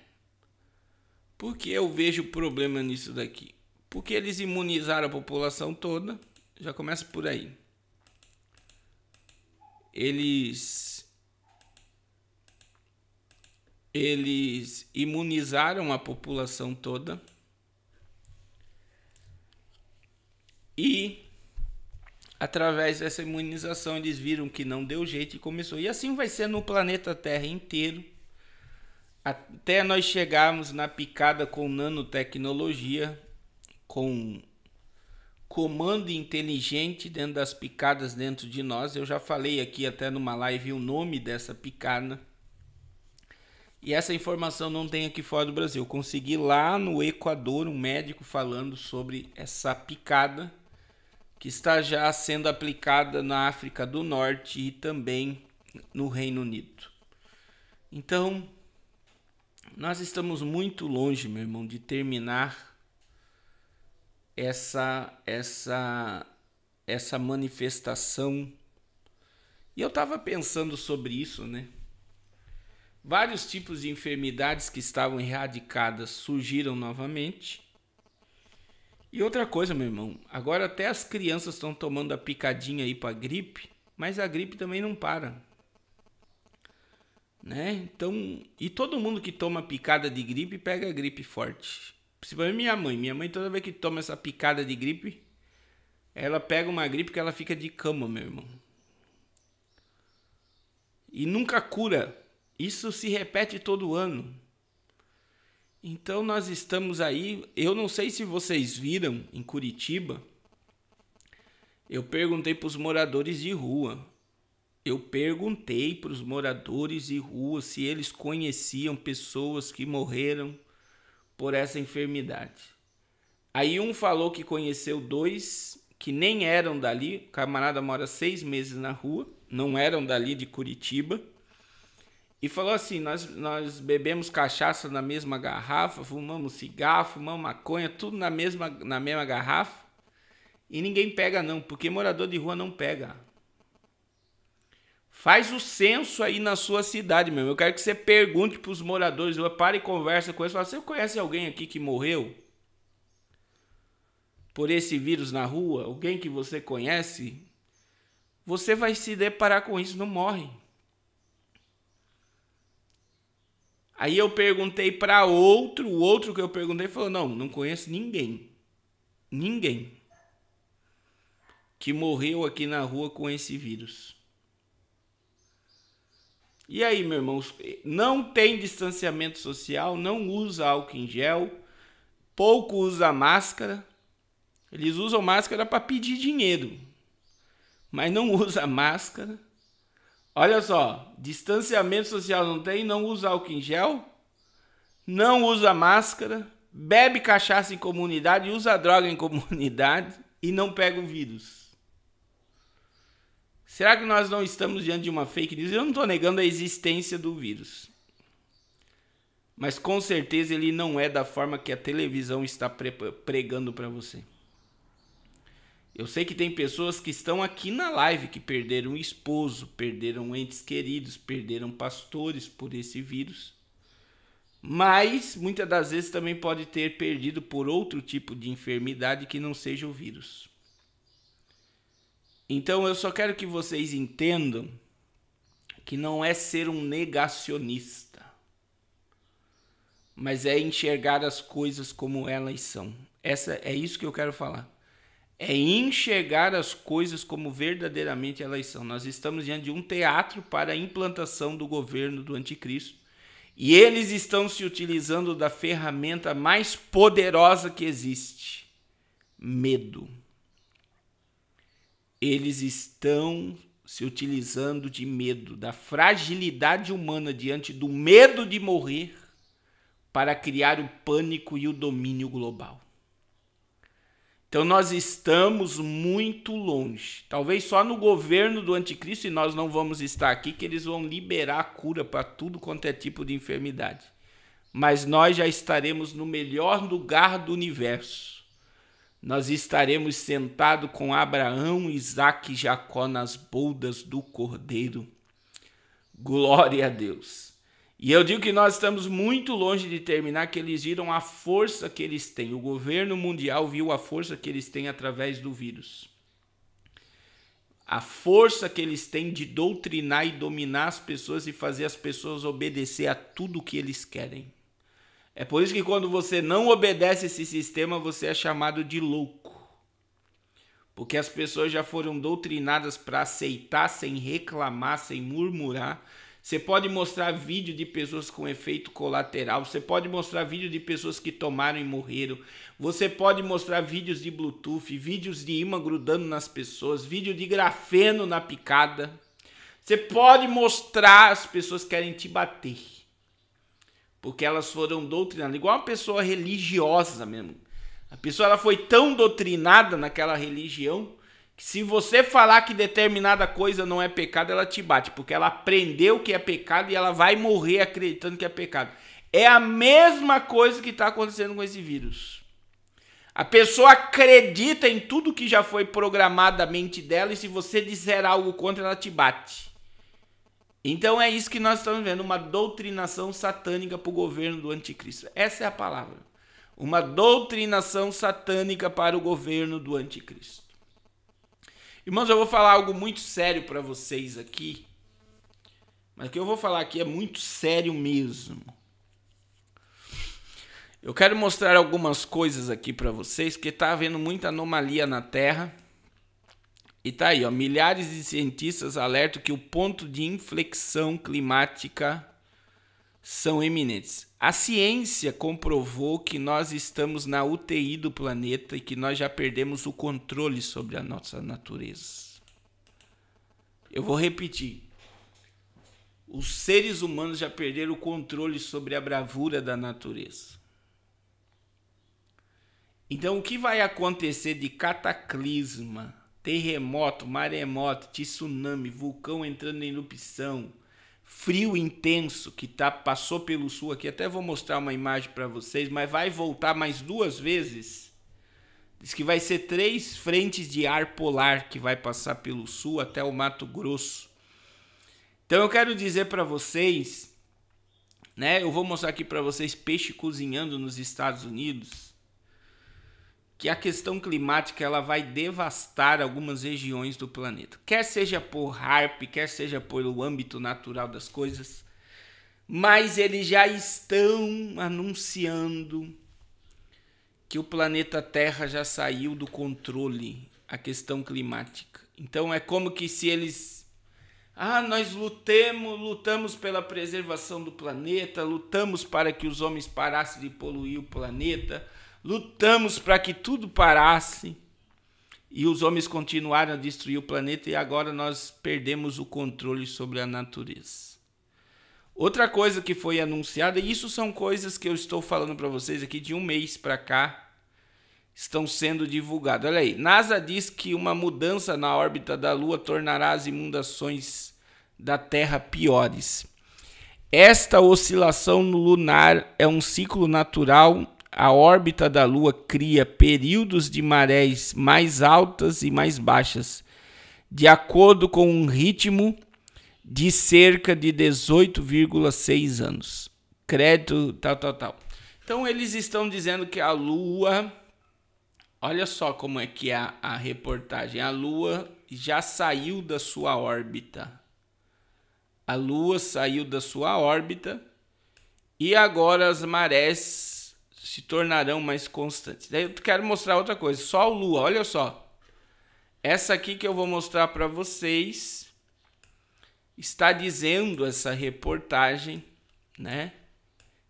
Por que eu vejo problema nisso daqui? Porque eles imunizaram a população toda, já começa por aí. Eles imunizaram a população toda e através dessa imunização eles viram que não deu jeito e começou. E assim vai ser no planeta Terra inteiro, até nós chegarmos na picada com nanotecnologia, com comando inteligente dentro das picadas dentro de nós. Eu já falei aqui até numa live o nome dessa picada. E essa informação não tem aqui fora do Brasil. Eu consegui lá no Equador um médico falando sobre essa picada que está já sendo aplicada na África do Norte e também no Reino Unido. Então, nós estamos muito longe, meu irmão, de terminar essa manifestação. E eu estava pensando sobre isso, né? Vários tipos de enfermidades que estavam erradicadas surgiram novamente. E outra coisa, meu irmão, agora até as crianças estão tomando a picadinha aí para gripe, mas a gripe também não para. Né? Então, e todo mundo que toma picada de gripe pega gripe forte. Principalmente minha mãe. Minha mãe, toda vez que toma essa picada de gripe, ela pega uma gripe que ela fica de cama, meu irmão. E nunca cura. Isso se repete todo ano. Então nós estamos aí. Eu não sei se vocês viram em Curitiba. Eu perguntei para os moradores de rua. Se eles conheciam pessoas que morreram por essa enfermidade. Aí um falou que conheceu 2 que nem eram dali. O camarada mora 6 meses na rua. não eram dali de Curitiba, e falou assim, nós bebemos cachaça na mesma garrafa, fumamos cigarro, fumamos maconha, tudo na mesma garrafa, e ninguém pega não, porque morador de rua não pega. Faz o censo aí na sua cidade mesmo. Eu quero que você pergunte para os moradores de rua, pare e conversa com eles, fala, você conhece alguém aqui que morreu por esse vírus na rua? Alguém que você conhece? Você vai se deparar com isso, não morre. Aí eu perguntei para o outro que eu perguntei falou, não conheço ninguém que morreu aqui na rua com esse vírus. E aí, meu irmão, não tem distanciamento social, não usa álcool em gel, pouco usa máscara. Eles usam máscara para pedir dinheiro, mas não usa máscara. Olha só, distanciamento social não tem, não usa álcool em gel, não usa máscara, bebe cachaça em comunidade, usa droga em comunidade e não pega o vírus. Será que nós não estamos diante de uma fake news? Eu não estou negando a existência do vírus, mas com certeza ele não é da forma que a televisão está pregando para você. Eu sei que tem pessoas que estão aqui na live que perderam esposo, perderam entes queridos, perderam pastores por esse vírus. Mas muitas das vezes também pode ter perdido por outro tipo de enfermidade que não seja o vírus. Então eu só quero que vocês entendam que não é ser um negacionista, mas é enxergar as coisas como elas são. É isso que eu quero falar. É enxergar as coisas como verdadeiramente elas são. Nós estamos diante de um teatro para a implantação do governo do anticristo. E eles estão se utilizando da ferramenta mais poderosa que existe: medo. Eles estão se utilizando de medo, da fragilidade humana diante do medo de morrer, para criar o pânico e o domínio global. Então nós estamos muito longe. Talvez só no governo do anticristo, e nós não vamos estar aqui, que eles vão liberar a cura para tudo quanto é tipo de enfermidade. Mas nós já estaremos no melhor lugar do universo. Nós estaremos sentados com Abraão, Isaque e Jacó nas boldas do Cordeiro. Glória a Deus. E eu digo que nós estamos muito longe de terminar, que eles viram a força que eles têm. O governo mundial viu a força que eles têm através do vírus. A força que eles têm de doutrinar e dominar as pessoas e fazer as pessoas obedecer a tudo que eles querem. É por isso que quando você não obedece esse sistema, você é chamado de louco. Porque as pessoas já foram doutrinadas para aceitar sem reclamar, sem murmurar. Você pode mostrar vídeo de pessoas com efeito colateral, você pode mostrar vídeo de pessoas que tomaram e morreram, você pode mostrar vídeos de Bluetooth, vídeos de imã grudando nas pessoas, vídeo de grafeno na picada. Você pode mostrar, as pessoas querem te bater, porque elas foram doutrinadas, igual uma pessoa religiosa mesmo. A pessoa ela foi tão doutrinada naquela religião, que se você falar que determinada coisa não é pecado, ela te bate, porque ela aprendeu que é pecado e ela vai morrer acreditando que é pecado. É a mesma coisa que está acontecendo com esse vírus. A pessoa acredita em tudo que já foi programado da mente dela, e se você disser algo contra, ela te bate. Então é isso que nós estamos vendo, uma doutrinação satânica para o governo do anticristo. Essa é a palavra. Uma doutrinação satânica para o governo do anticristo. Irmãos, eu vou falar algo muito sério para vocês aqui, mas o que eu vou falar aqui é muito sério mesmo. Eu quero mostrar algumas coisas aqui para vocês, porque está havendo muita anomalia na Terra. E tá aí, ó, milhares de cientistas alertam que o ponto de inflexão climática são eminentes. A ciência comprovou que nós estamos na UTI do planeta e que nós já perdemos o controle sobre a nossa natureza. Eu vou repetir. Os seres humanos já perderam o controle sobre a bravura da natureza. Então, o que vai acontecer de cataclisma terremoto, maremoto, tsunami, vulcão entrando em erupção, frio intenso que passou pelo sul aqui. Até vou mostrar uma imagem para vocês, mas vai voltar mais 2 vezes. Diz que vai ser 3 frentes de ar polar que vai passar pelo sul até o Mato Grosso. Então eu quero dizer para vocês, né? Eu vou mostrar aqui para vocês peixe cozinhando nos Estados Unidos, que a questão climática ela vai devastar algumas regiões do planeta. Quer seja por HAARP, quer seja pelo âmbito natural das coisas, mas eles já estão anunciando que o planeta Terra já saiu do controle, a questão climática. Então é como que se eles... nós lutamos pela preservação do planeta, lutamos para que os homens parassem de poluir o planeta, lutamos para que tudo parasse e os homens continuaram a destruir o planeta e agora nós perdemos o controle sobre a natureza. Outra coisa que foi anunciada, e isso são coisas que eu estou falando para vocês aqui de um mês para cá, estão sendo divulgadas. Olha aí, NASA diz que uma mudança na órbita da Lua tornará as inundações da Terra piores. Esta oscilação lunar é um ciclo natural. A órbita da Lua cria períodos de marés mais altas e mais baixas, de acordo com um ritmo de cerca de 18,6 anos. Crédito, tal. Então, eles estão dizendo que a Lua... Olha só como é que é a reportagem. A Lua já saiu da sua órbita. A Lua saiu da sua órbita e agora as marés se tornarão mais constantes. Daí eu quero mostrar outra coisa. Sol, Lua, olha só. Essa aqui que eu vou mostrar para vocês está dizendo essa reportagem, né?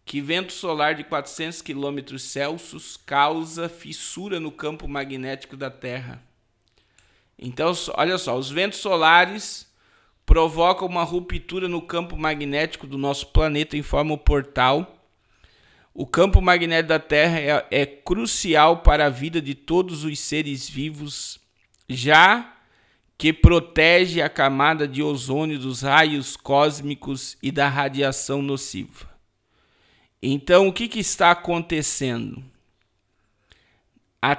Que vento solar de 400 km Celsius causa fissura no campo magnético da Terra. Então, olha só, os ventos solares provocam uma ruptura no campo magnético do nosso planeta em forma de portal. O campo magnético da Terra é crucial para a vida de todos os seres vivos, já que protege a camada de ozônio dos raios cósmicos e da radiação nociva. Então, o que está acontecendo? A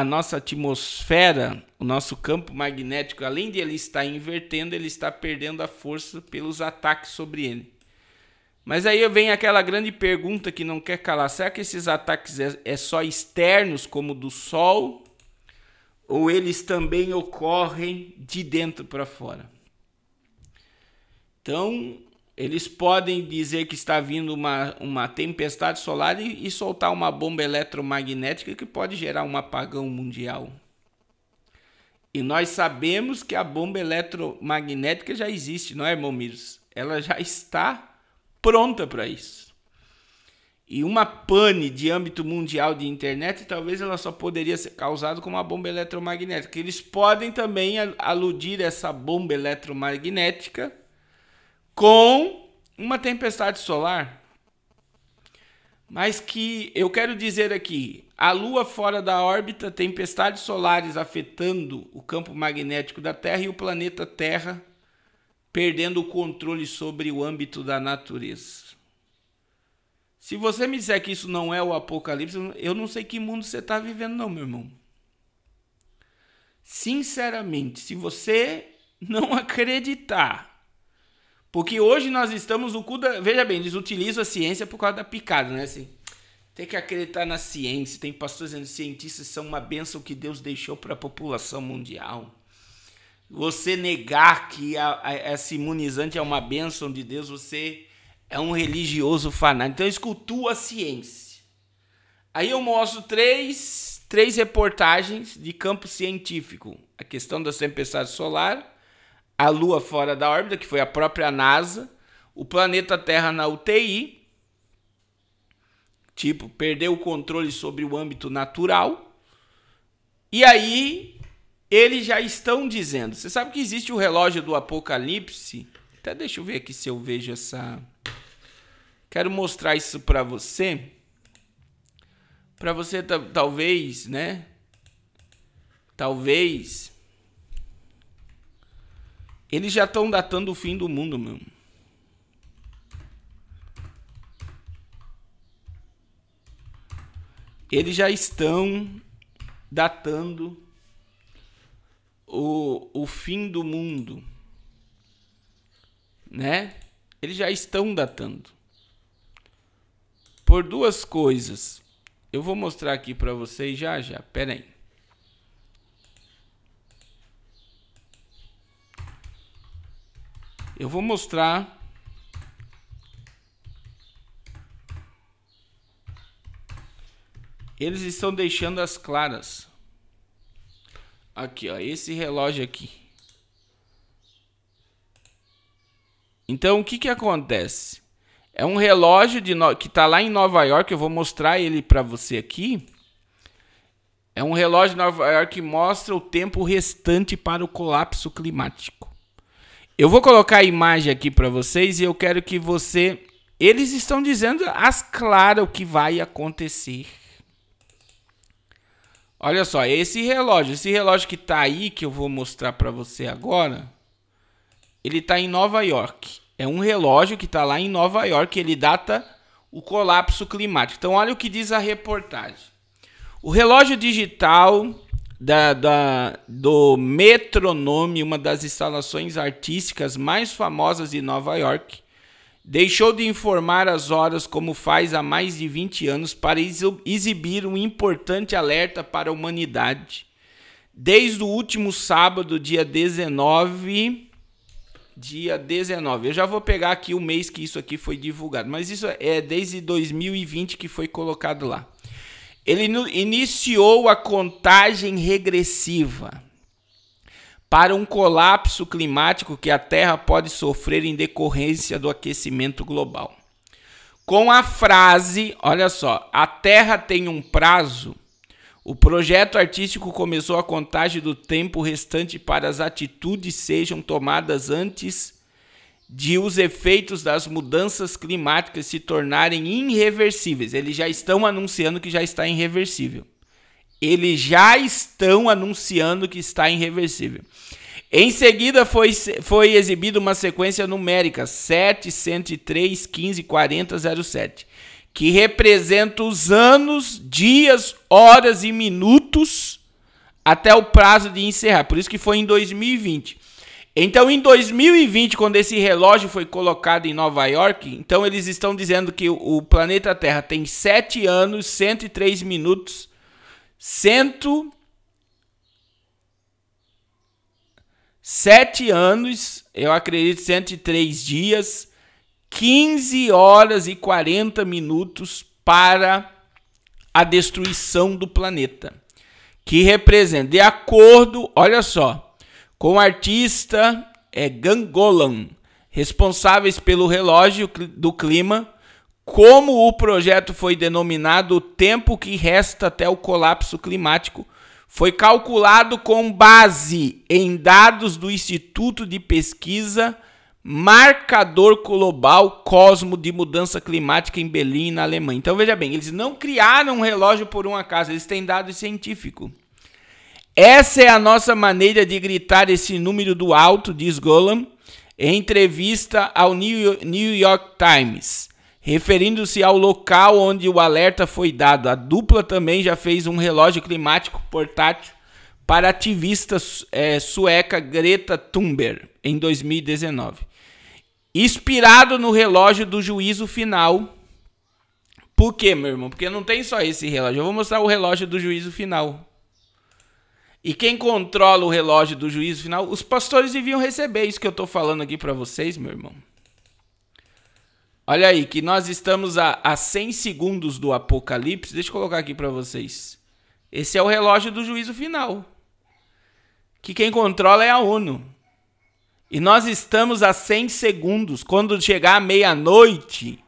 nossa atmosfera, o nosso campo magnético, além de ele estar invertendo, ele está perdendo a força pelos ataques sobre ele. Mas aí vem aquela grande pergunta que não quer calar. Será que esses ataques é só externos, como do Sol, ou eles também ocorrem de dentro para fora? Então, eles podem dizer que está vindo uma tempestade solar e soltar uma bomba eletromagnética que pode gerar um apagão mundial. E nós sabemos que a bomba eletromagnética já existe, não é, irmão Miros? Ela já está pronta para isso. E uma pane de âmbito mundial de internet, talvez ela só poderia ser causada com uma bomba eletromagnética. Eles podem também aludir essa bomba eletromagnética com uma tempestade solar. Mas que eu quero dizer aqui, a Lua fora da órbita, tempestades solares afetando o campo magnético da Terra e o planeta Terra perdendo o controle sobre o âmbito da natureza. Se você me disser que isso não é o apocalipse, eu não sei que mundo você está vivendo não, meu irmão. Sinceramente, se você não acreditar, porque hoje nós estamos no cu da... Veja bem, eles utilizam a ciência por causa da picada, né? Assim, tem que acreditar na ciência, tem pastores dizendo que cientistas são uma bênção que Deus deixou para a população mundial. Você negar que esse imunizante é uma bênção de Deus, você é um religioso fanático. Então, eles cultuam a ciência. Aí eu mostro três reportagens de campo científico. A questão da tempestade solar, a Lua fora da órbita, que foi a própria NASA, o planeta Terra na UTI, tipo, perdeu o controle sobre o âmbito natural, e aí... eles já estão dizendo. Você sabe que existe o relógio do Apocalipse? Até deixa eu ver aqui se eu vejo essa... Quero mostrar isso para você. Para você talvez, né? talvez, eles já estão datando o fim do mundo, meu. Eles já estão datando o fim do mundo, né? Eles já estão datando. Por duas coisas. Eu vou mostrar aqui para vocês já. Pera aí. Eu vou mostrar eles estão deixando as claras. Aqui, ó, esse relógio aqui. Então, o que acontece? É um relógio que está lá em Nova York. Eu vou mostrar ele para você aqui. É um relógio de Nova York que mostra o tempo restante para o colapso climático. Eu vou colocar a imagem aqui para vocês e eu quero que você... Eles estão dizendo às claras o que vai acontecer. Olha só, esse relógio que está aí, que eu vou mostrar para você agora, ele está em Nova York. É um relógio que está lá em Nova York, ele data o colapso climático. Então, olha o que diz a reportagem. O relógio digital do Metronome, uma das instalações artísticas mais famosas de Nova York, deixou de informar as horas como faz há mais de 20 anos para exibir um importante alerta para a humanidade. Desde o último sábado, dia 19, eu já vou pegar aqui o mês que isso aqui foi divulgado, mas isso é desde 2020 que foi colocado lá. Ele iniciou a contagem regressiva para um colapso climático que a Terra pode sofrer em decorrência do aquecimento global. Com a frase, olha só, a Terra tem um prazo, o projeto artístico começou a contagem do tempo restante para as atitudes sejam tomadas antes de os efeitos das mudanças climáticas se tornarem irreversíveis. Eles já estão anunciando que já está irreversível. Eles já estão anunciando que está irreversível. Em seguida, foi exibida uma sequência numérica 7, 103, 15, 40, 07, que representa os anos, dias, horas e minutos até o prazo de encerrar. Por isso que foi em 2020. Então, em 2020, quando esse relógio foi colocado em Nova York, então eles estão dizendo que o planeta Terra tem 7 anos, 103 minutos, 7 anos, eu acredito, 103 dias, 15 horas e 40 minutos para a destruição do planeta. Que representa, de acordo, olha só, com o artista Gangolan, responsáveis pelo relógio do clima, como o projeto foi denominado o tempo que resta até o colapso climático, foi calculado com base em dados do Instituto de Pesquisa Marcador Global Cosmo de Mudança Climática em Berlim, na Alemanha. Então veja bem, eles não criaram um relógio por um acaso, eles têm dado científico. Essa é a nossa maneira de gritar esse número do alto, diz Golan, em entrevista ao New York Times, referindo-se ao local onde o alerta foi dado. A dupla também já fez um relógio climático portátil para a ativista sueca Greta Thunberg em 2019. Inspirado no relógio do juízo final. Por quê, meu irmão? Porque não tem só esse relógio. Eu vou mostrar o relógio do juízo final. E quem controla o relógio do juízo final? Os pastores deviam receber isso que eu estou falando aqui para vocês, meu irmão. Olha aí, que nós estamos a 100 segundos do Apocalipse. Deixa eu colocar aqui para vocês. Esse é o relógio do juízo final. Que quem controla é a ONU. E nós estamos a 100 segundos. Quando chegar a meia-noite,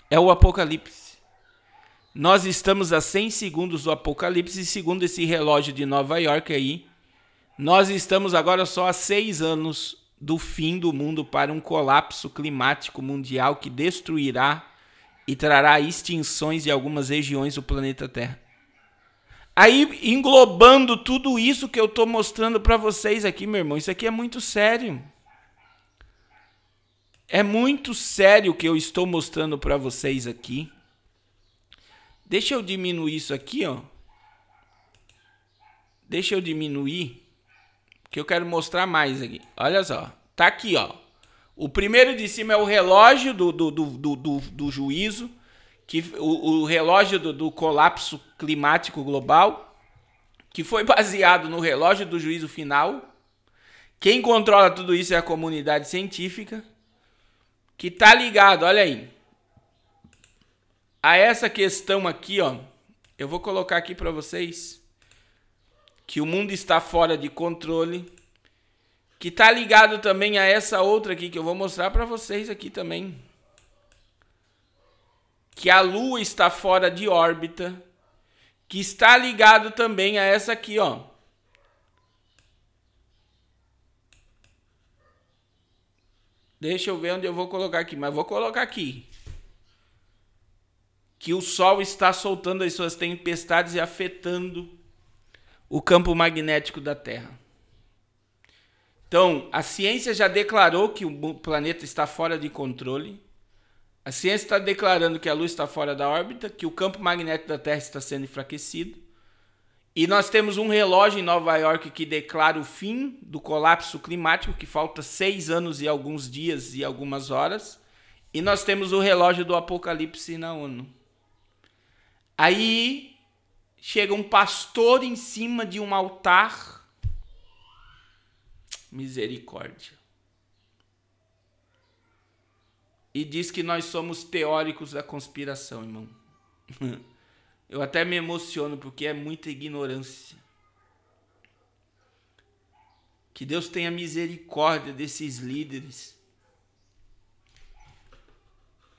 é o Apocalipse. Nós estamos a 100 segundos do Apocalipse. E segundo esse relógio de Nova York aí, nós estamos agora só a 6 anos do fim do mundo para um colapso climático mundial que destruirá e trará extinções de algumas regiões do planeta Terra. Aí, englobando tudo isso que eu estou mostrando para vocês aqui, meu irmão, isso aqui é muito sério. É muito sério o que eu estou mostrando para vocês aqui. Deixa eu diminuir isso aqui, ó. Deixa eu diminuir, que eu quero mostrar mais aqui. Olha só, tá aqui, ó. O primeiro de cima é o relógio do juízo, o relógio do colapso climático global, que foi baseado no relógio do juízo final. Quem controla tudo isso é a comunidade científica, que tá ligado, olha aí, a essa questão aqui, ó. Eu vou colocar aqui para vocês que o mundo está fora de controle, que tá ligado também a essa outra aqui que eu vou mostrar para vocês aqui também, que a Lua está fora de órbita, que está ligado também a essa aqui, ó. Deixa eu ver onde eu vou colocar aqui, mas vou colocar aqui. Que o Sol está soltando as suas tempestades e afetando o campo magnético da Terra. Então, a ciência já declarou que o planeta está fora de controle. A ciência está declarando que a Lua está fora da órbita, que o campo magnético da Terra está sendo enfraquecido. E nós temos um relógio em Nova York que declara o fim do colapso climático, que falta 6 anos e alguns dias e algumas horas. E nós temos o relógio do Apocalipse na ONU. Aí chega um pastor em cima de um altar. Misericórdia. E diz que nós somos teóricos da conspiração, irmão. Eu até me emociono porque é muita ignorância. Que Deus tenha misericórdia desses líderes.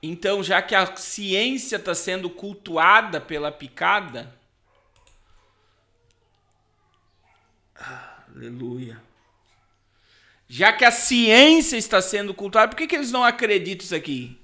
Então, já que a ciência está sendo cultuada pela picada, aleluia. Já que a ciência está sendo cultuada, por que eles não acreditam isso aqui?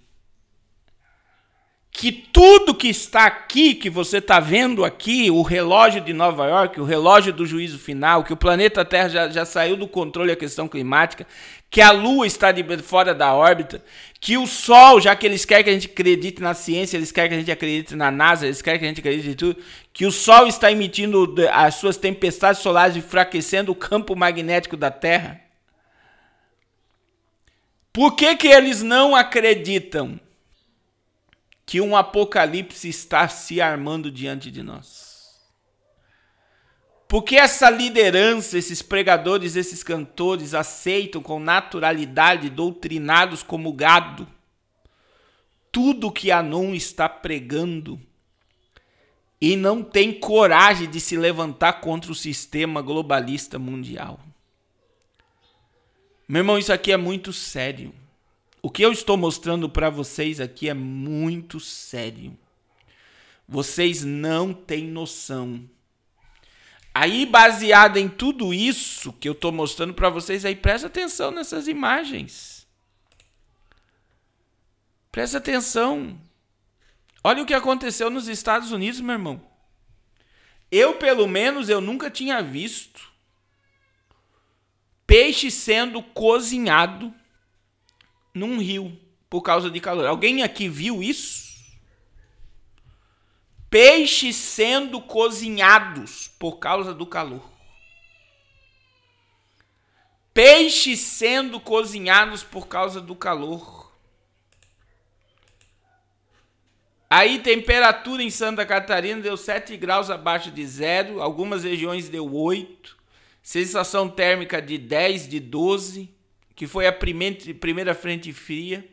Que tudo que está aqui, que você está vendo aqui, o relógio de Nova York, o relógio do juízo final, que o planeta Terra já saiu do controle da questão climática, que a Lua está fora da órbita, que o Sol, já que eles querem que a gente acredite na ciência, eles querem que a gente acredite na NASA, eles querem que a gente acredite em tudo, que o Sol está emitindo as suas tempestades solares, enfraquecendo o campo magnético da Terra. Por que eles não acreditam que um apocalipse está se armando diante de nós? Porque essa liderança, esses pregadores, esses cantores aceitam com naturalidade, doutrinados como gado, tudo que Anon está pregando e não tem coragem de se levantar contra o sistema globalista mundial. Meu irmão, isso aqui é muito sério. O que eu estou mostrando para vocês aqui é muito sério. Vocês não têm noção. Aí, baseado em tudo isso que eu estou mostrando para vocês, aí presta atenção nessas imagens. Presta atenção. Olha o que aconteceu nos Estados Unidos, meu irmão. Eu, pelo menos, eu nunca tinha visto peixe sendo cozinhado num rio por causa de calor. Alguém aqui viu isso? Peixes sendo cozinhados por causa do calor. Peixes sendo cozinhados por causa do calor. Aí, temperatura em Santa Catarina deu 7 graus abaixo de zero. Algumas regiões deu 8. Sensação térmica de 10, de 12, que foi a primeira frente fria.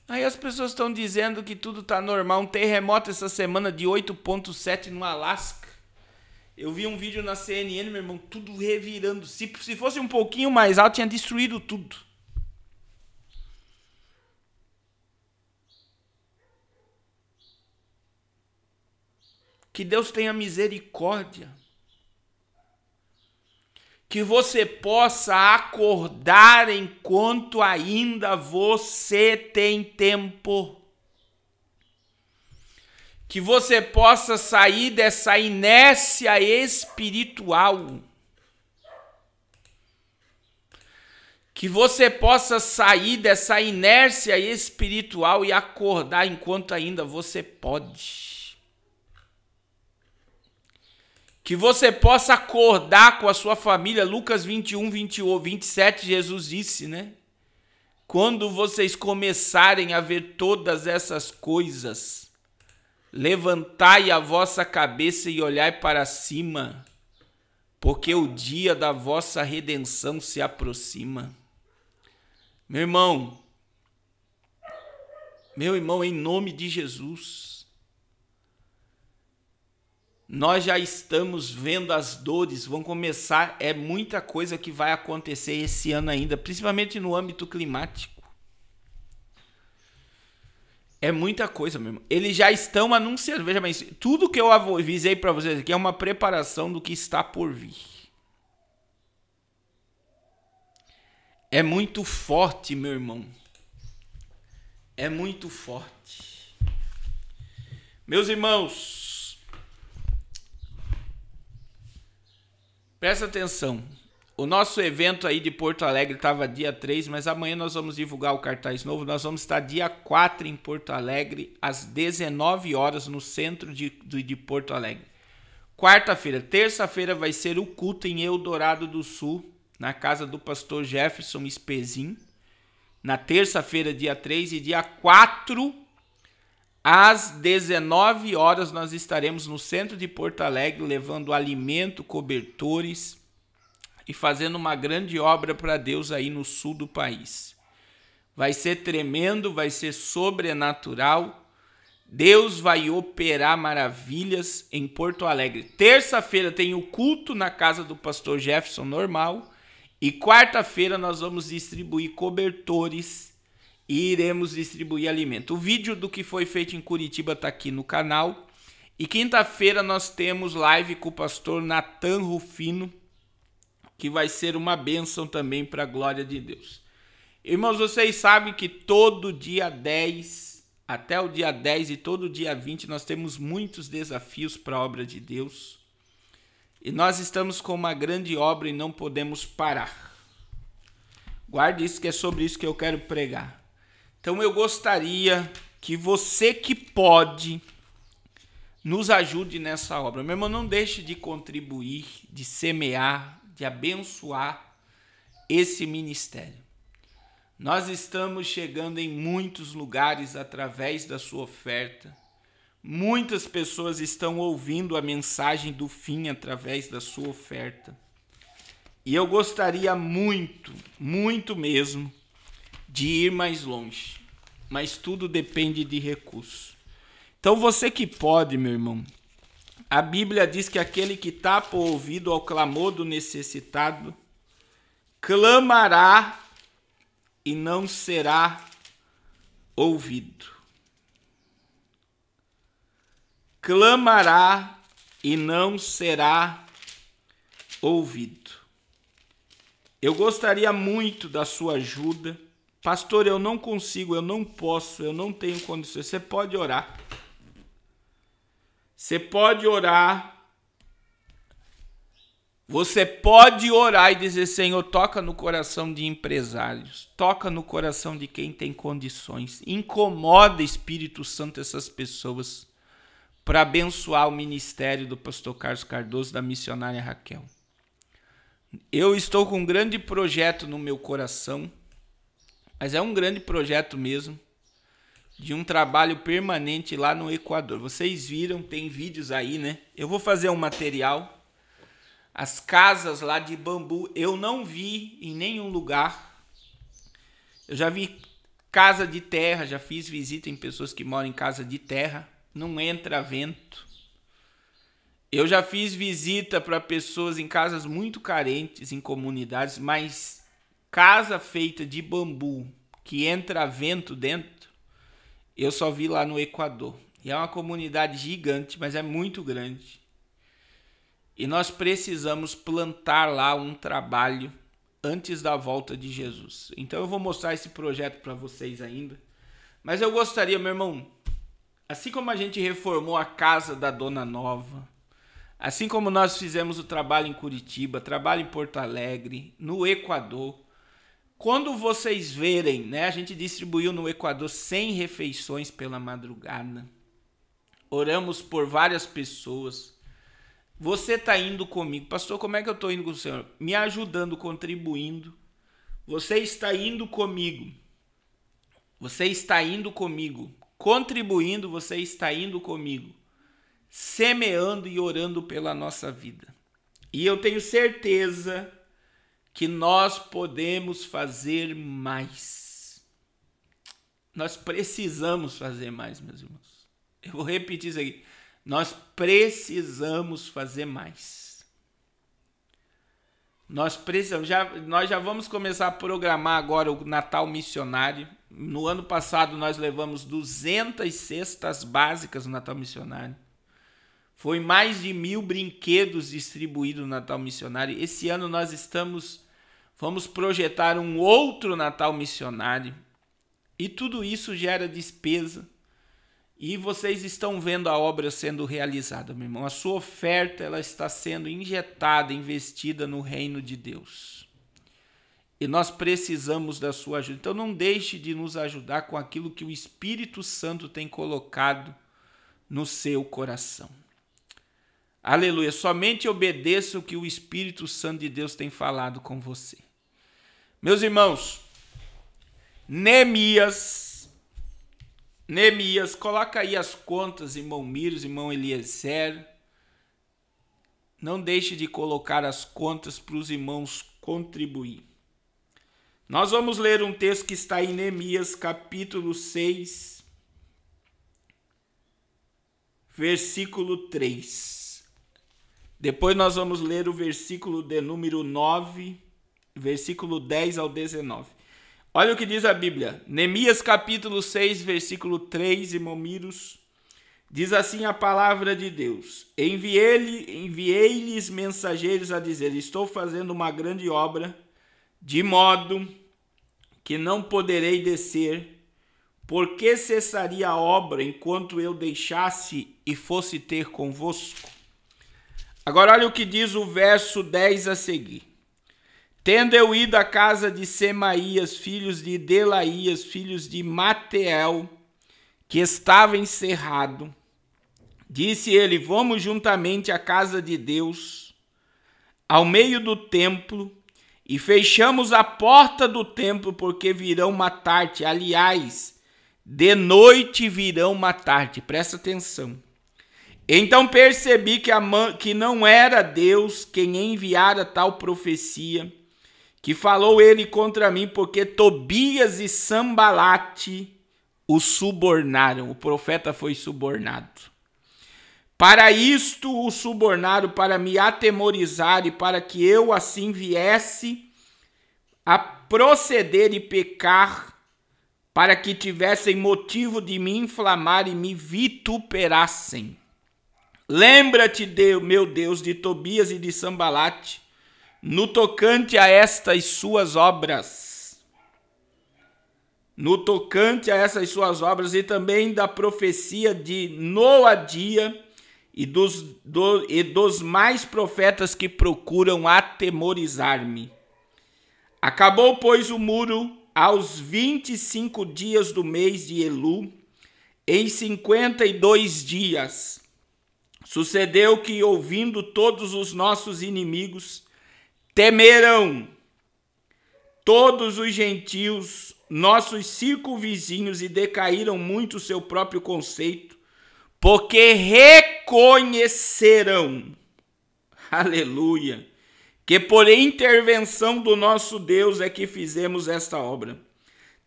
Aí as pessoas estão dizendo que tudo está normal. Um terremoto essa semana de 8,7 no Alasca. Eu vi um vídeo na CNN, meu irmão, tudo revirando. Se fosse um pouquinho mais alto, tinha destruído tudo. Que Deus tenha misericórdia. Que você possa acordar enquanto ainda você tem tempo. Que você possa sair dessa inércia espiritual. Que você possa sair dessa inércia espiritual e acordar enquanto ainda você pode. Que você possa acordar com a sua família. Lucas 21, 27, Jesus disse, né? Quando vocês começarem a ver todas essas coisas, levantai a vossa cabeça e olhai para cima, porque o dia da vossa redenção se aproxima. Meu irmão, em nome de Jesus, nós já estamos vendo as dores, vão começar, é muita coisa que vai acontecer esse ano ainda, principalmente no âmbito climático. É muita coisa, meu irmão. Eles já estão anunciando, veja bem, tudo que eu avisei para vocês aqui é uma preparação do que está por vir. É muito forte, meu irmão. É muito forte. Meus irmãos, presta atenção. O nosso evento aí de Porto Alegre estava dia 3, mas amanhã nós vamos divulgar o cartaz novo. Nós vamos estar dia 4 em Porto Alegre, às 19 horas, no centro de Porto Alegre. Quarta-feira, terça-feira vai ser o culto em Eldorado do Sul, na casa do pastor Jefferson Espezin. Na terça-feira, dia 3, e dia 4, às 19 horas, nós estaremos no centro de Porto Alegre, levando alimento, cobertores e fazendo uma grande obra para Deus aí no sul do país. Vai ser tremendo, vai ser sobrenatural. Deus vai operar maravilhas em Porto Alegre. Terça-feira tem o culto na casa do pastor Jefferson normal. E quarta-feira nós vamos distribuir cobertores e iremos distribuir alimento. O vídeo do que foi feito em Curitiba está aqui no canal. E quinta-feira nós temos live com o pastor Natan Rufino, que vai ser uma bênção também para a glória de Deus. Irmãos, vocês sabem que todo dia 10, até o dia 10 e todo dia 20, nós temos muitos desafios para a obra de Deus. E nós estamos com uma grande obra e não podemos parar. Guarde isso, que é sobre isso que eu quero pregar. Então eu gostaria que você que pode nos ajude nessa obra. Meu irmão, não deixe de contribuir, de semear, de abençoar esse ministério. Nós estamos chegando em muitos lugares através da sua oferta. Muitas pessoas estão ouvindo a mensagem do fim através da sua oferta. E eu gostaria muito, muito mesmo, de ir mais longe. Mas tudo depende de recurso. Então você que pode, meu irmão, a Bíblia diz que aquele que tapa o ouvido ao clamor do necessitado, clamará e não será ouvido. Clamará e não será ouvido. Eu gostaria muito da sua ajuda. Pastor, eu não consigo, eu não posso, eu não tenho condições. Você pode orar. Você pode orar. Você pode orar e dizer: Senhor, toca no coração de empresários, toca no coração de quem tem condições. Incomoda, Espírito Santo, essas pessoas para abençoar o ministério do pastor Carlos Cardoso, da missionária Raquel. Eu estou com um grande projeto no meu coração, mas é um grande projeto mesmo, de um trabalho permanente lá no Equador. Vocês viram, tem vídeos aí, né? Eu vou fazer um material. As casas lá de bambu, eu não vi em nenhum lugar. Eu já vi casa de terra, já fiz visita em pessoas que moram em casa de terra. Não entra vento. Eu já fiz visita para pessoas em casas muito carentes, em comunidades, mas casa feita de bambu, que entra vento dentro, eu só vi lá no Equador. E é uma comunidade gigante, mas é muito grande. E nós precisamos plantar lá um trabalho antes da volta de Jesus. Então eu vou mostrar esse projeto para vocês ainda. Mas eu gostaria, meu irmão, assim como a gente reformou a casa da Dona Nova, assim como nós fizemos o trabalho em Curitiba, trabalho em Porto Alegre, no Equador, quando vocês verem, né, a gente distribuiu no Equador 100 refeições pela madrugada, oramos por várias pessoas. Você está indo comigo. Pastor, como é que eu estou indo com o Senhor? Me ajudando, contribuindo. Você está indo comigo. Você está indo comigo. Contribuindo, você está indo comigo. Semeando e orando pela nossa vida. E eu tenho certeza que nós podemos fazer mais. Nós precisamos fazer mais, meus irmãos. Eu vou repetir isso aqui. Nós precisamos fazer mais. Nós já vamos começar a programar agora o Natal Missionário. No ano passado nós levamos 200 cestas básicas no Natal Missionário. Foi mais de 1000 brinquedos distribuídos no Natal Missionário. Esse ano nós vamos projetar um outro Natal Missionário. E tudo isso gera despesa. E vocês estão vendo a obra sendo realizada, meu irmão. A sua oferta ela está sendo injetada, investida no reino de Deus. E nós precisamos da sua ajuda. Então não deixe de nos ajudar com aquilo que o Espírito Santo tem colocado no seu coração. Aleluia. Somente obedeça o que o Espírito Santo de Deus tem falado com você. Meus irmãos, Neemias, coloca aí as contas, irmão Miros, irmão Eliezer. Não deixe de colocar as contas para os irmãos contribuir. Nós vamos ler um texto que está em Neemias, capítulo 6, versículo 3. Depois nós vamos ler o versículo de número 9, versículo 10 ao 19. Olha o que diz a Bíblia. Neemias capítulo 6, versículo 3, irmão Miros. Diz assim a palavra de Deus. Enviei-lhes mensageiros a dizer, estou fazendo uma grande obra, de modo que não poderei descer. Por que cessaria a obra enquanto eu deixasse e fosse ter convosco? Agora olha o que diz o verso 10 a seguir. Tendo eu ido à casa de Semaías, filhos de Delaías, filhos de Mateel, que estava encerrado, disse ele, vamos juntamente à casa de Deus, ao meio do templo, e fechamos a porta do templo, porque virão matar-te. Aliás, de noite virão matar-te. Presta atenção. Então percebi que não era Deus quem enviara tal profecia, que falou ele contra mim, porque Tobias e Sambalate o subornaram. O profeta foi subornado. Para isto o subornaram, para me atemorizar e para que eu assim viesse a proceder e pecar, para que tivessem motivo de me inflamar e me vituperassem. Lembra-te, meu Deus, de Tobias e de Sambalate, no tocante a estas suas obras. No tocante a essas suas obras e também da profecia de Noadia e dos mais profetas que procuram atemorizar-me. Acabou, pois, o muro aos 25 dias do mês de Elu, em 52 dias. Sucedeu que, ouvindo todos os nossos inimigos, temerão todos os gentios, nossos circunvizinhos, e decaíram muito o seu próprio conceito, porque reconhecerão, aleluia, que por intervenção do nosso Deus é que fizemos esta obra.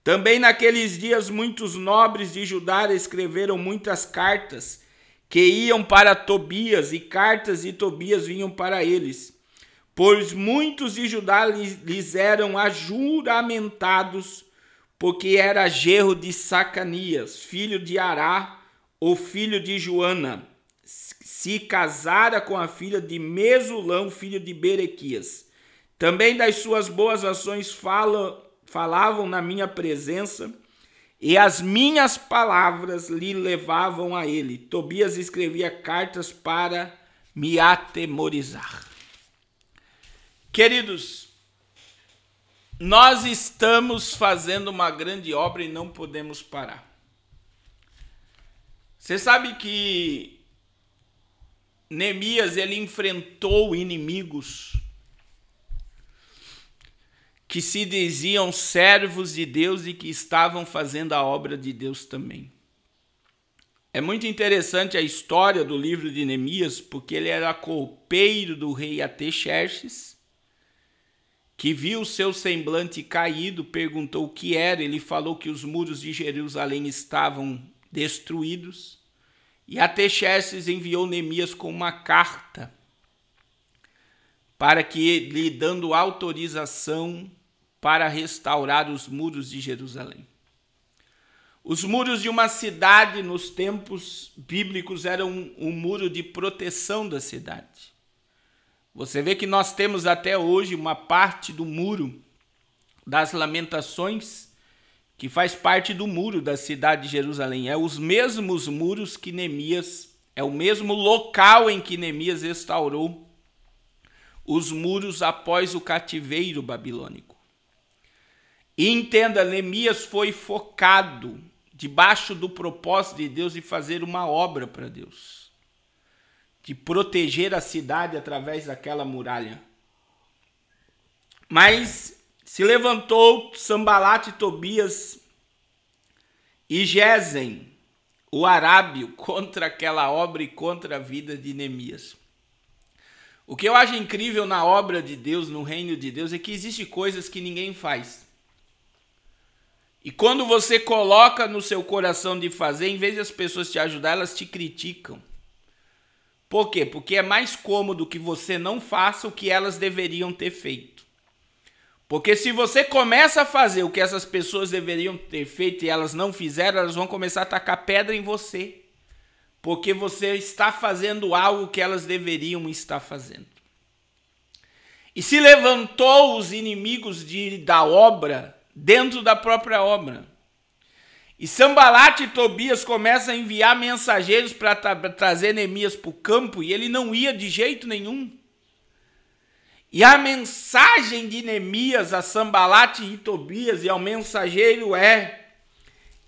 Também naqueles dias muitos nobres de Judá escreveram muitas cartas que iam para Tobias, e cartas de Tobias vinham para eles, pois muitos de Judá lhes eram ajuramentados, porque era genro de Sacanias, filho de Ará, ou filho de Joana, se casara com a filha de Mesulão, filho de Berequias. Também das suas boas ações falavam na minha presença, e as minhas palavras lhe levavam a ele. Tobias escrevia cartas para me atemorizar. Queridos, nós estamos fazendo uma grande obra e não podemos parar. Você sabe que Neemias, ele enfrentou inimigos que se diziam servos de Deus e que estavam fazendo a obra de Deus também. É muito interessante a história do livro de Neemias, porque ele era copeiro do rei Artaxerxes, que viu o seu semblante caído, perguntou o que era. Ele falou que os muros de Jerusalém estavam destruídos. E Artaxerxes enviou Neemias com uma carta para que lhe dando autorização para restaurar os muros de Jerusalém. Os muros de uma cidade nos tempos bíblicos eram um muro de proteção da cidade. Você vê que nós temos até hoje uma parte do muro das Lamentações que faz parte do muro da cidade de Jerusalém. É os mesmos muros que Neemias, é o mesmo local em que Neemias restaurou os muros após o cativeiro babilônico. E entenda, Neemias foi focado debaixo do propósito de Deus de fazer uma obra para Deus, de proteger a cidade através daquela muralha. Mas se levantou Sambalate, Tobias e Gesem, o arábio, contra aquela obra e contra a vida de Neemias. O que eu acho incrível na obra de Deus, no reino de Deus, é que existem coisas que ninguém faz. E quando você coloca no seu coração de fazer, em vez de as pessoas te ajudar, elas te criticam. Por quê? Porque é mais cômodo que você não faça o que elas deveriam ter feito. Porque se você começa a fazer o que essas pessoas deveriam ter feito e elas não fizeram, elas vão começar a tacar pedra em você. Porque você está fazendo algo que elas deveriam estar fazendo. E se levantou os inimigos da obra dentro da própria obra. E Sambalate e Tobias começam a enviar mensageiros para trazer Neemias para o campo, e ele não ia de jeito nenhum. E a mensagem de Neemias a Sambalate e Tobias e ao mensageiro é: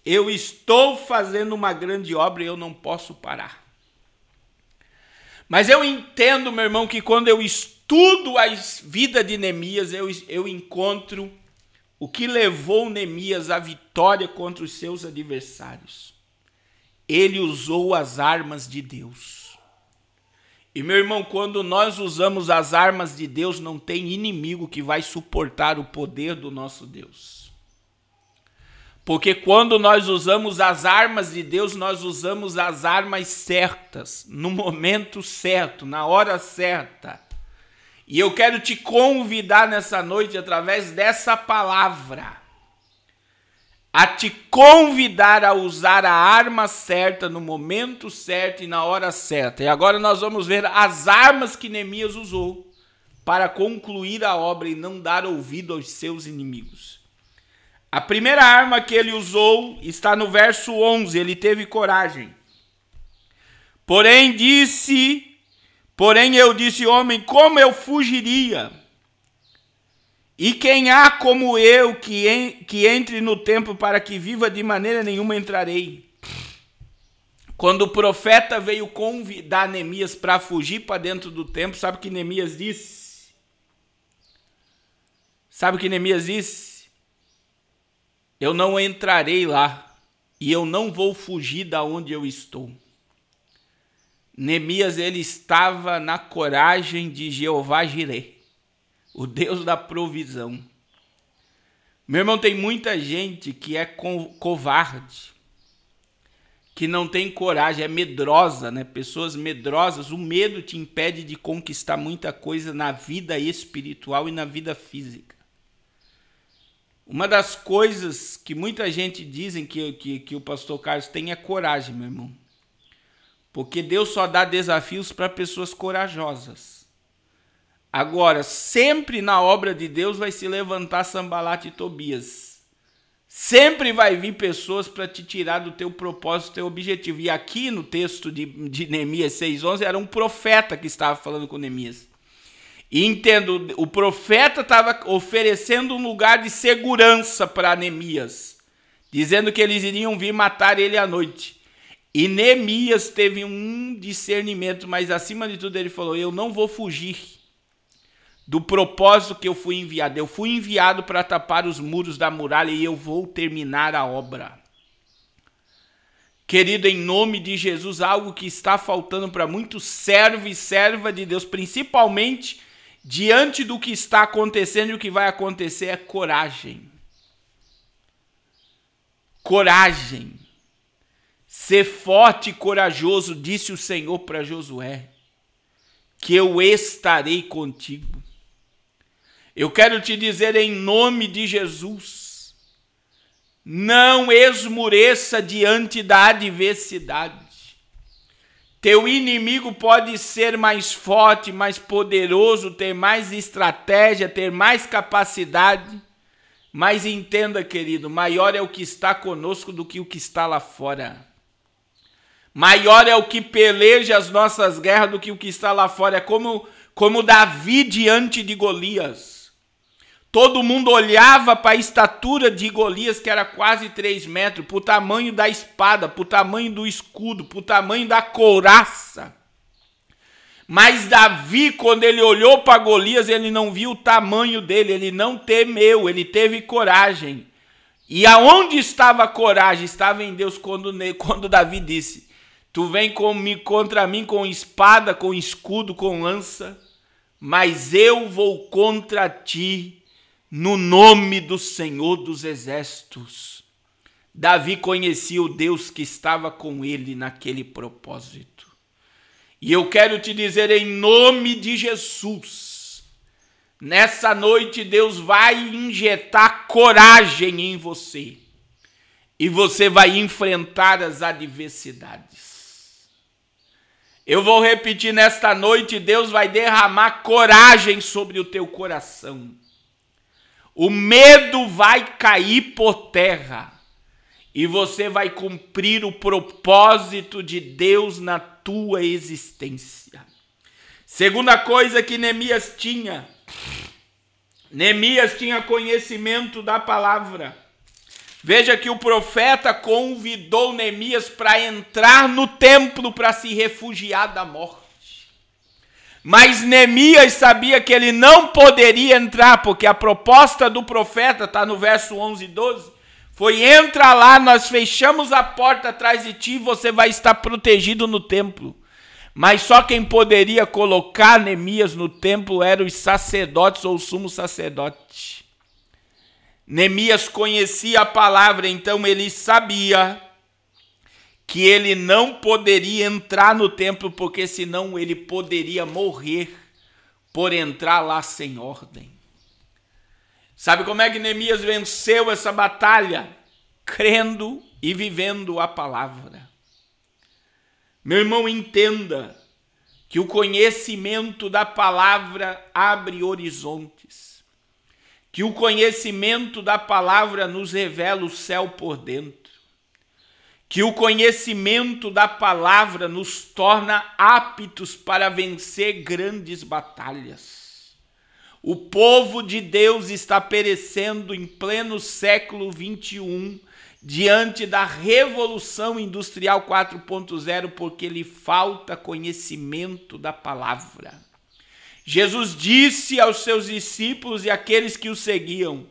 eu estou fazendo uma grande obra e eu não posso parar. Mas eu entendo, meu irmão, que quando eu estudo a vida de Neemias, eu encontro o que levou Neemias à vitória contra os seus adversários. Ele usou as armas de Deus. E, meu irmão, quando nós usamos as armas de Deus, não tem inimigo que vai suportar o poder do nosso Deus. Porque quando nós usamos as armas de Deus, nós usamos as armas certas, no momento certo, na hora certa. E eu quero te convidar nessa noite, através dessa palavra, a te convidar a usar a arma certa, no momento certo e na hora certa. E agora nós vamos ver as armas que Neemias usou para concluir a obra e não dar ouvido aos seus inimigos. A primeira arma que ele usou está no verso 11, ele teve coragem. Porém eu disse, homem, como eu fugiria? E quem há como eu que entre no templo para que viva, de maneira nenhuma entrarei. Quando o profeta veio convidar Neemias para fugir para dentro do templo, sabe o que Neemias disse? Sabe o que Neemias disse? Eu não entrarei lá e eu não vou fugir da onde eu estou. Neemias, ele estava na coragem de Jeová Jireh, o Deus da provisão. Meu irmão, tem muita gente que é covarde, que não tem coragem, é medrosa, né? Pessoas medrosas, o medo te impede de conquistar muita coisa na vida espiritual e na vida física. Uma das coisas que muita gente dizem que o pastor Carlos tem é coragem, meu irmão. Porque Deus só dá desafios para pessoas corajosas. Agora, sempre na obra de Deus vai se levantar Sambalate e Tobias. Sempre vai vir pessoas para te tirar do teu propósito, do teu objetivo. E aqui no texto de Neemias 6:11 era um profeta que estava falando com Neemias. E entendo, o profeta estava oferecendo um lugar de segurança para Neemias, dizendo que eles iriam vir matar ele à noite. E Neemias teve um discernimento, mas acima de tudo ele falou: eu não vou fugir do propósito que eu fui enviado. Eu fui enviado para tapar os muros da muralha e eu vou terminar a obra. Querido, em nome de Jesus, algo que está faltando para muitos servos e serva de Deus, principalmente diante do que está acontecendo, e o que vai acontecer é coragem. Coragem. Ser forte e corajoso, disse o Senhor para Josué, que eu estarei contigo. Eu quero te dizer em nome de Jesus, não esmoreça diante da adversidade. Teu inimigo pode ser mais forte, mais poderoso, ter mais estratégia, ter mais capacidade, mas entenda, querido, maior é o que está conosco do que o que está lá fora. Maior é o que peleja as nossas guerras do que o que está lá fora. É como Davi diante de Golias. Todo mundo olhava para a estatura de Golias, que era quase 3 metros, para o tamanho da espada, para o tamanho do escudo, para o tamanho da couraça. Mas Davi, quando ele olhou para Golias, ele não viu o tamanho dele, ele não temeu, ele teve coragem. E aonde estava a coragem? Estava em Deus, quando Davi disse: tu vem contra mim com espada, com escudo, com lança, mas eu vou contra ti no nome do Senhor dos Exércitos. Davi conhecia o Deus que estava com ele naquele propósito. E eu quero te dizer em nome de Jesus, nessa noite Deus vai injetar coragem em você. E você vai enfrentar as adversidades. Eu vou repetir nesta noite, Deus vai derramar coragem sobre o teu coração. O medo vai cair por terra e você vai cumprir o propósito de Deus na tua existência. Segunda coisa que Neemias tinha conhecimento da palavra. Veja que o profeta convidou Neemias para entrar no templo para se refugiar da morte. Mas Neemias sabia que ele não poderia entrar, porque a proposta do profeta, está no verso 11 e 12, foi: entra lá, nós fechamos a porta atrás de ti e você vai estar protegido no templo. Mas só quem poderia colocar Neemias no templo eram os sacerdotes ou o sumo sacerdote. Neemias conhecia a palavra, então ele sabia que ele não poderia entrar no templo, porque senão ele poderia morrer por entrar lá sem ordem. Sabe como é que Neemias venceu essa batalha? Crendo e vivendo a palavra. Meu irmão, entenda que o conhecimento da palavra abre horizontes. Que o conhecimento da palavra nos revela o céu por dentro. Que o conhecimento da palavra nos torna aptos para vencer grandes batalhas. O povo de Deus está perecendo em pleno século 21, diante da Revolução Industrial 4.0, porque lhe falta conhecimento da palavra. Jesus disse aos seus discípulos e àqueles que o seguiam: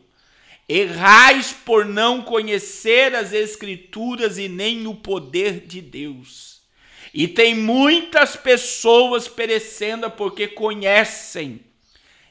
errais por não conhecer as Escrituras e nem o poder de Deus. E tem muitas pessoas perecendo porque conhecem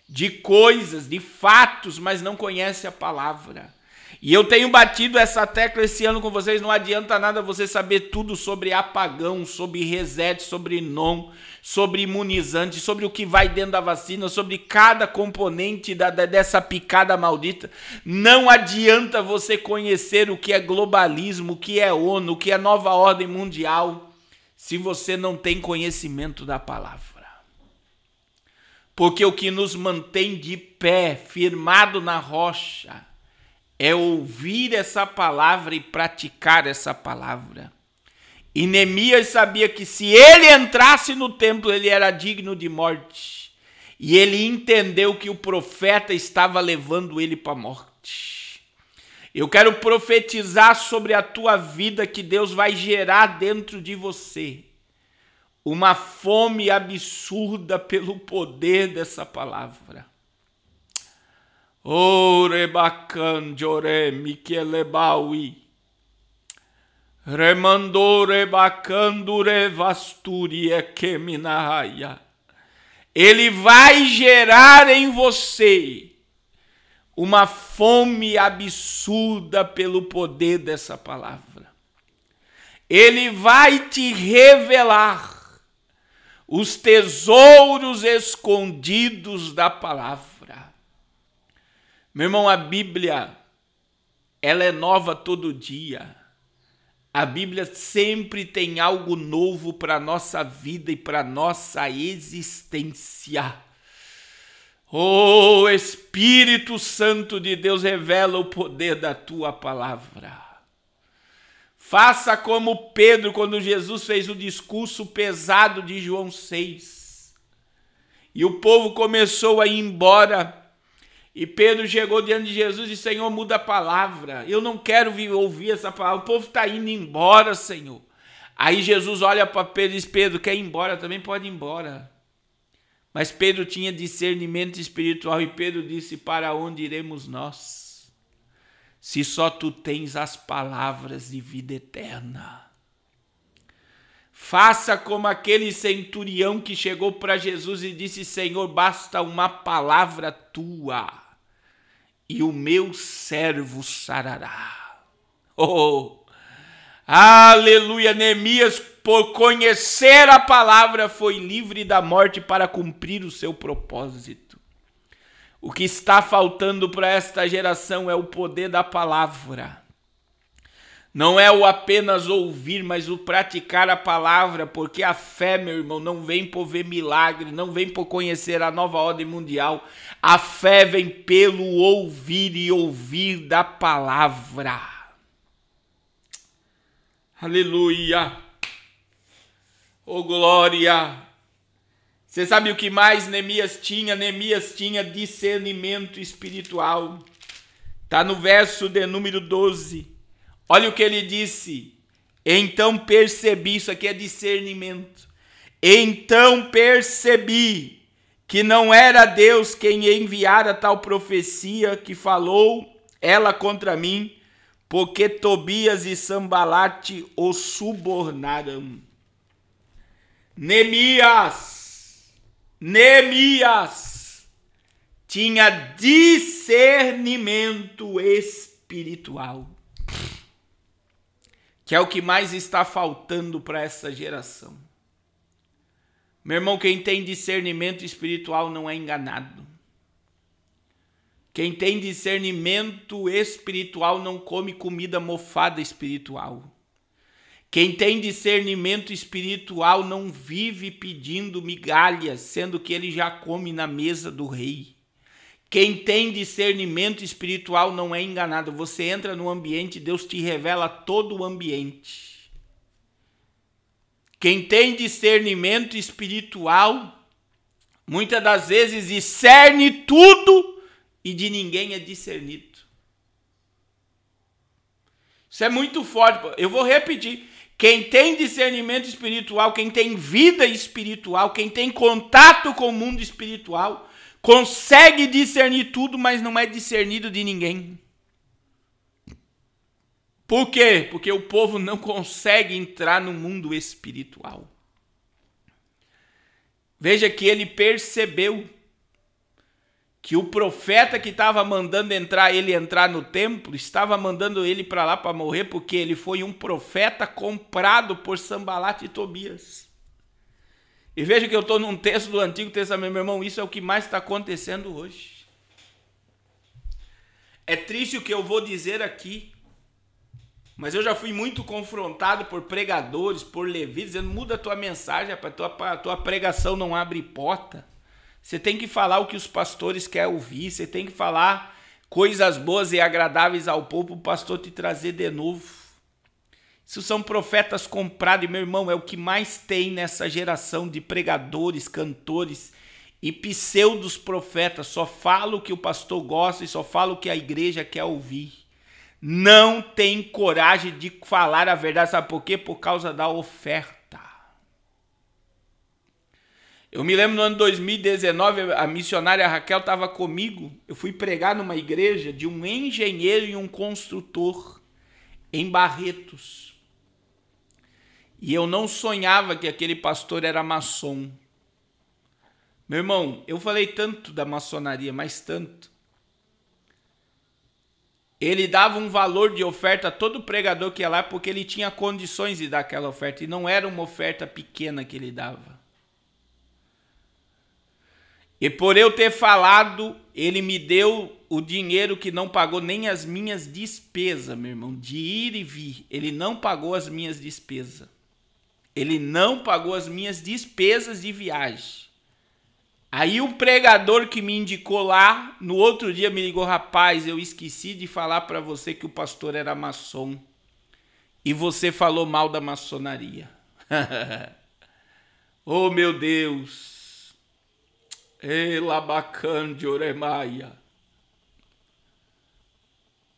de coisas, de fatos, mas não conhecem a palavra. E eu tenho batido essa tecla esse ano com vocês: não adianta nada você saber tudo sobre apagão, sobre reset, sobre NOM, sobre imunizante, sobre o que vai dentro da vacina, sobre cada componente dessa picada maldita. Não adianta você conhecer o que é globalismo, o que é ONU, o que é nova ordem mundial, se você não tem conhecimento da palavra. Porque o que nos mantém de pé, firmado na rocha, é ouvir essa palavra e praticar essa palavra. E Neemias sabia que se ele entrasse no templo, ele era digno de morte. E ele entendeu que o profeta estava levando ele para a morte. Eu quero profetizar sobre a tua vida que Deus vai gerar dentro de você uma fome absurda pelo poder dessa palavra. Orebacandiore Michelebaui. Remandore bacandure vasturie keminahaya. Ele vai gerar em você uma fome absurda pelo poder dessa palavra. Ele vai te revelar os tesouros escondidos da palavra. Meu irmão, a Bíblia, ela é nova todo dia. A Bíblia sempre tem algo novo para a nossa vida e para a nossa existência. Oh, Espírito Santo de Deus, revela o poder da tua palavra. Faça como Pedro, quando Jesus fez o discurso pesado de João 6. E o povo começou a ir embora. E Pedro chegou diante de Jesus e disse: Senhor, muda a palavra. Eu não quero ouvir essa palavra. O povo está indo embora, Senhor. Aí Jesus olha para Pedro e diz: Pedro, quer ir embora? Também pode ir embora. Mas Pedro tinha discernimento espiritual e Pedro disse: para onde iremos nós? Se só tu tens as palavras de vida eterna. Faça como aquele centurião que chegou para Jesus e disse: Senhor, basta uma palavra tua e o meu servo sarará. Oh, aleluia! Neemias, por conhecer a palavra, foi livre da morte para cumprir o seu propósito. O que está faltando para esta geração é o poder da palavra. Não é o apenas ouvir, mas o praticar a palavra, porque a fé, meu irmão, não vem por ver milagre, não vem por conhecer a nova ordem mundial. A fé vem pelo ouvir e ouvir da palavra. Aleluia! Oh, glória! Você sabe o que mais Neemias tinha? Neemias tinha discernimento espiritual. Está no verso de número 12. Olha o que ele disse. Então percebi, isso aqui é discernimento. Então percebi que não era Deus quem enviara tal profecia que falou ela contra mim, porque Tobias e Sambalate o subornaram. Neemias tinha discernimento espiritual, que é o que mais está faltando para essa geração. Meu irmão, quem tem discernimento espiritual não é enganado. Quem tem discernimento espiritual não come comida mofada espiritual. Quem tem discernimento espiritual não vive pedindo migalhas, sendo que ele já come na mesa do rei. Quem tem discernimento espiritual não é enganado. Você entra no ambiente, Deus te revela todo o ambiente. Quem tem discernimento espiritual, muitas das vezes discerne tudo e de ninguém é discernido. Isso é muito forte. Eu vou repetir. Quem tem discernimento espiritual, quem tem vida espiritual, quem tem contato com o mundo espiritual, consegue discernir tudo, mas não é discernido de ninguém. Por quê? Porque o povo não consegue entrar no mundo espiritual. Veja que ele percebeu que o profeta que estava mandando ele entrar no templo, estava mandando ele para lá para morrer, porque ele foi um profeta comprado por Sambalate e Tobias. E veja que eu estou num texto do Antigo Testamento, meu irmão, isso é o que mais está acontecendo hoje. É triste o que eu vou dizer aqui, mas eu já fui muito confrontado por pregadores, por levitas, dizendo: muda a tua mensagem, a tua pregação não abre porta. Você tem que falar o que os pastores querem ouvir, você tem que falar coisas boas e agradáveis ao povo, o pastor te trazer de novo. Isso são profetas comprados, e meu irmão, é o que mais tem nessa geração de pregadores, cantores e pseudos profetas. Só fala o que o pastor gosta e só fala o que a igreja quer ouvir. Não tem coragem de falar a verdade, sabe por quê? Por causa da oferta. Eu me lembro no ano 2019, a missionária Raquel estava comigo, eu fui pregar numa igreja de um engenheiro e um construtor em Barretos. E eu não sonhava que aquele pastor era maçom. Meu irmão, eu falei tanto da maçonaria, mas tanto. Ele dava um valor de oferta a todo pregador que ia lá, porque ele tinha condições de dar aquela oferta, e não era uma oferta pequena que ele dava. E por eu ter falado, ele me deu o dinheiro que não pagou nem as minhas despesas, meu irmão, de ir e vir. Ele não pagou as minhas despesas. Ele não pagou as minhas despesas de viagem. Aí o pregador que me indicou lá, no outro dia me ligou: rapaz, eu esqueci de falar para você que o pastor era maçom. E você falou mal da maçonaria. Oh, meu Deus. Elabacande oremaia.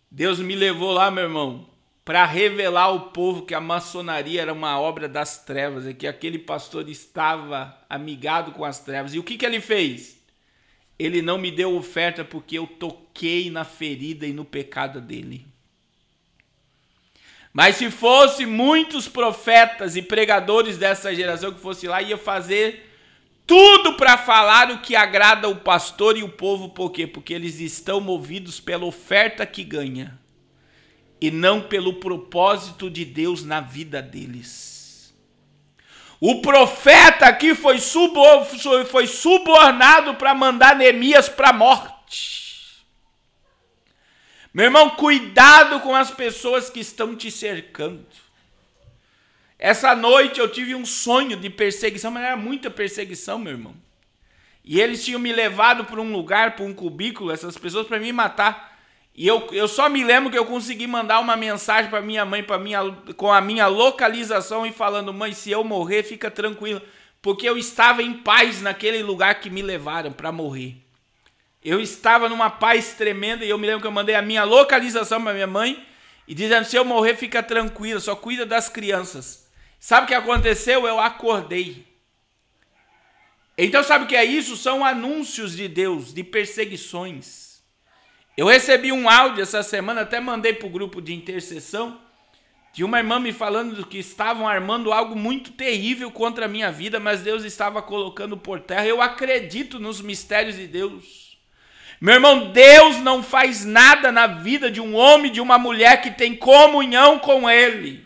Deus me levou lá, meu irmão, para revelar ao povo que a maçonaria era uma obra das trevas, e que aquele pastor estava amigado com as trevas. E o que ele fez? Ele não me deu oferta porque eu toquei na ferida e no pecado dele. Mas se fosse muitos profetas e pregadores dessa geração que fosse lá, ia fazer tudo para falar o que agrada o pastor e o povo. Por quê? Porque eles estão movidos pela oferta que ganha e não pelo propósito de Deus na vida deles. O profeta aqui foi subornado para mandar Neemias para a morte. Meu irmão, cuidado com as pessoas que estão te cercando. Essa noite eu tive um sonho de perseguição, mas era muita perseguição, meu irmão. E eles tinham me levado para um lugar, para um cubículo, essas pessoas, para me matar. E eu só me lembro que eu consegui mandar uma mensagem para minha mãe, com a minha localização, e falando: mãe, se eu morrer, fica tranquila. Porque eu estava em paz naquele lugar que me levaram para morrer. Eu estava numa paz tremenda, e eu me lembro que eu mandei a minha localização para minha mãe, e dizendo: se eu morrer, fica tranquila, só cuida das crianças. Sabe o que aconteceu? Eu acordei. Então sabe o que é isso? São anúncios de Deus, de perseguições. Eu recebi um áudio essa semana, até mandei para o grupo de intercessão, de uma irmã me falando que estavam armando algo muito terrível contra a minha vida, mas Deus estava colocando por terra. Eu acredito nos mistérios de Deus. Meu irmão, Deus não faz nada na vida de um homem, de uma mulher que tem comunhão com Ele,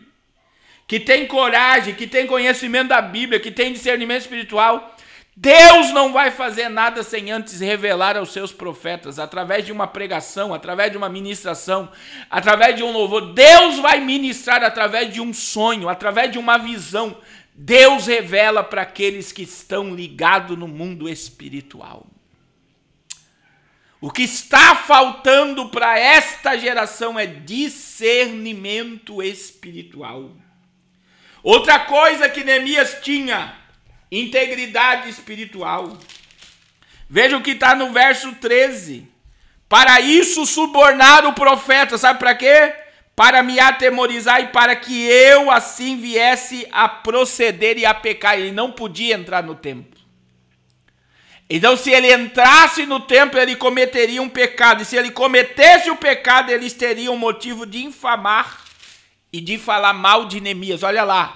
que tem coragem, que tem conhecimento da Bíblia, que tem discernimento espiritual. Deus não vai fazer nada sem antes revelar aos seus profetas, através de uma pregação, através de uma ministração, através de um louvor. Deus vai ministrar através de um sonho, através de uma visão. Deus revela para aqueles que estão ligados no mundo espiritual. O que está faltando para esta geração é discernimento espiritual. Outra coisa que Neemias tinha: integridade espiritual. Veja o que está no verso 13. Para isso subornar o profeta. Sabe para quê? Para me atemorizar e para que eu assim viesse a proceder e a pecar. Ele não podia entrar no templo. Então, se ele entrasse no templo, ele cometeria um pecado. E se ele cometesse o pecado, eles teriam motivo de infamar e de falar mal de Neemias. Olha lá.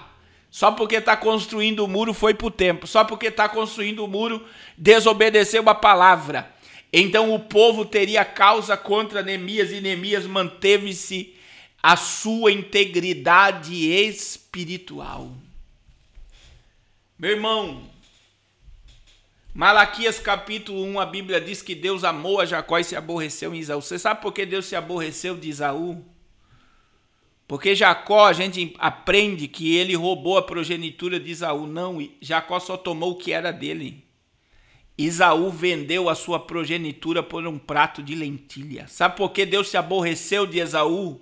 Só porque está construindo o muro foi para o templo. Só porque está construindo o muro desobedeceu a palavra. Então o povo teria causa contra Neemias, e Neemias manteve-se a sua integridade espiritual. Meu irmão, Malaquias capítulo 1, a Bíblia diz que Deus amou a Jacó e se aborreceu em Esaú. Você sabe por que Deus se aborreceu de Esaú? Porque Jacó, a gente aprende que ele roubou a progenitura de Esaú. Não, Jacó só tomou o que era dele. Esaú vendeu a sua progenitura por um prato de lentilha. Sabe por que Deus se aborreceu de Esaú?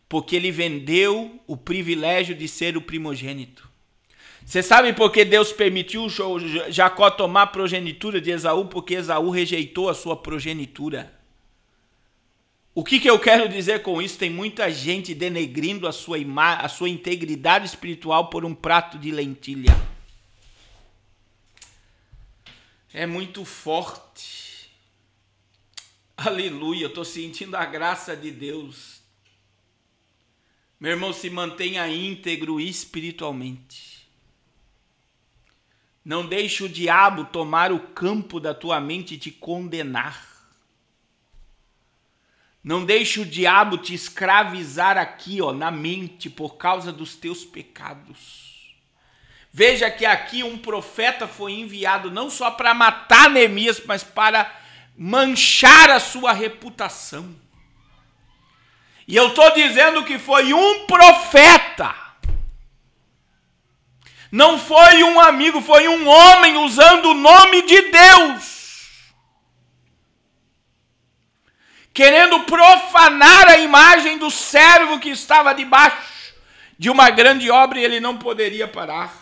Porque ele vendeu o privilégio de ser o primogênito. Você sabe por que Deus permitiu Jacó tomar a progenitura de Esaú? Porque Esaú rejeitou a sua progenitura. O que eu quero dizer com isso? Tem muita gente denegrindo a sua integridade espiritual por um prato de lentilha. É muito forte. Aleluia, eu estou sentindo a graça de Deus. Meu irmão, se mantenha íntegro espiritualmente. Não deixe o diabo tomar o campo da tua mente e te condenar. Não deixe o diabo te escravizar aqui, na mente, por causa dos teus pecados. Veja que aqui um profeta foi enviado não só para matar Neemias, mas para manchar a sua reputação. E eu estou dizendo que foi um profeta. Não foi um amigo, foi um homem usando o nome de Deus. Querendo profanar a imagem do servo que estava debaixo de uma grande obra e ele não poderia parar.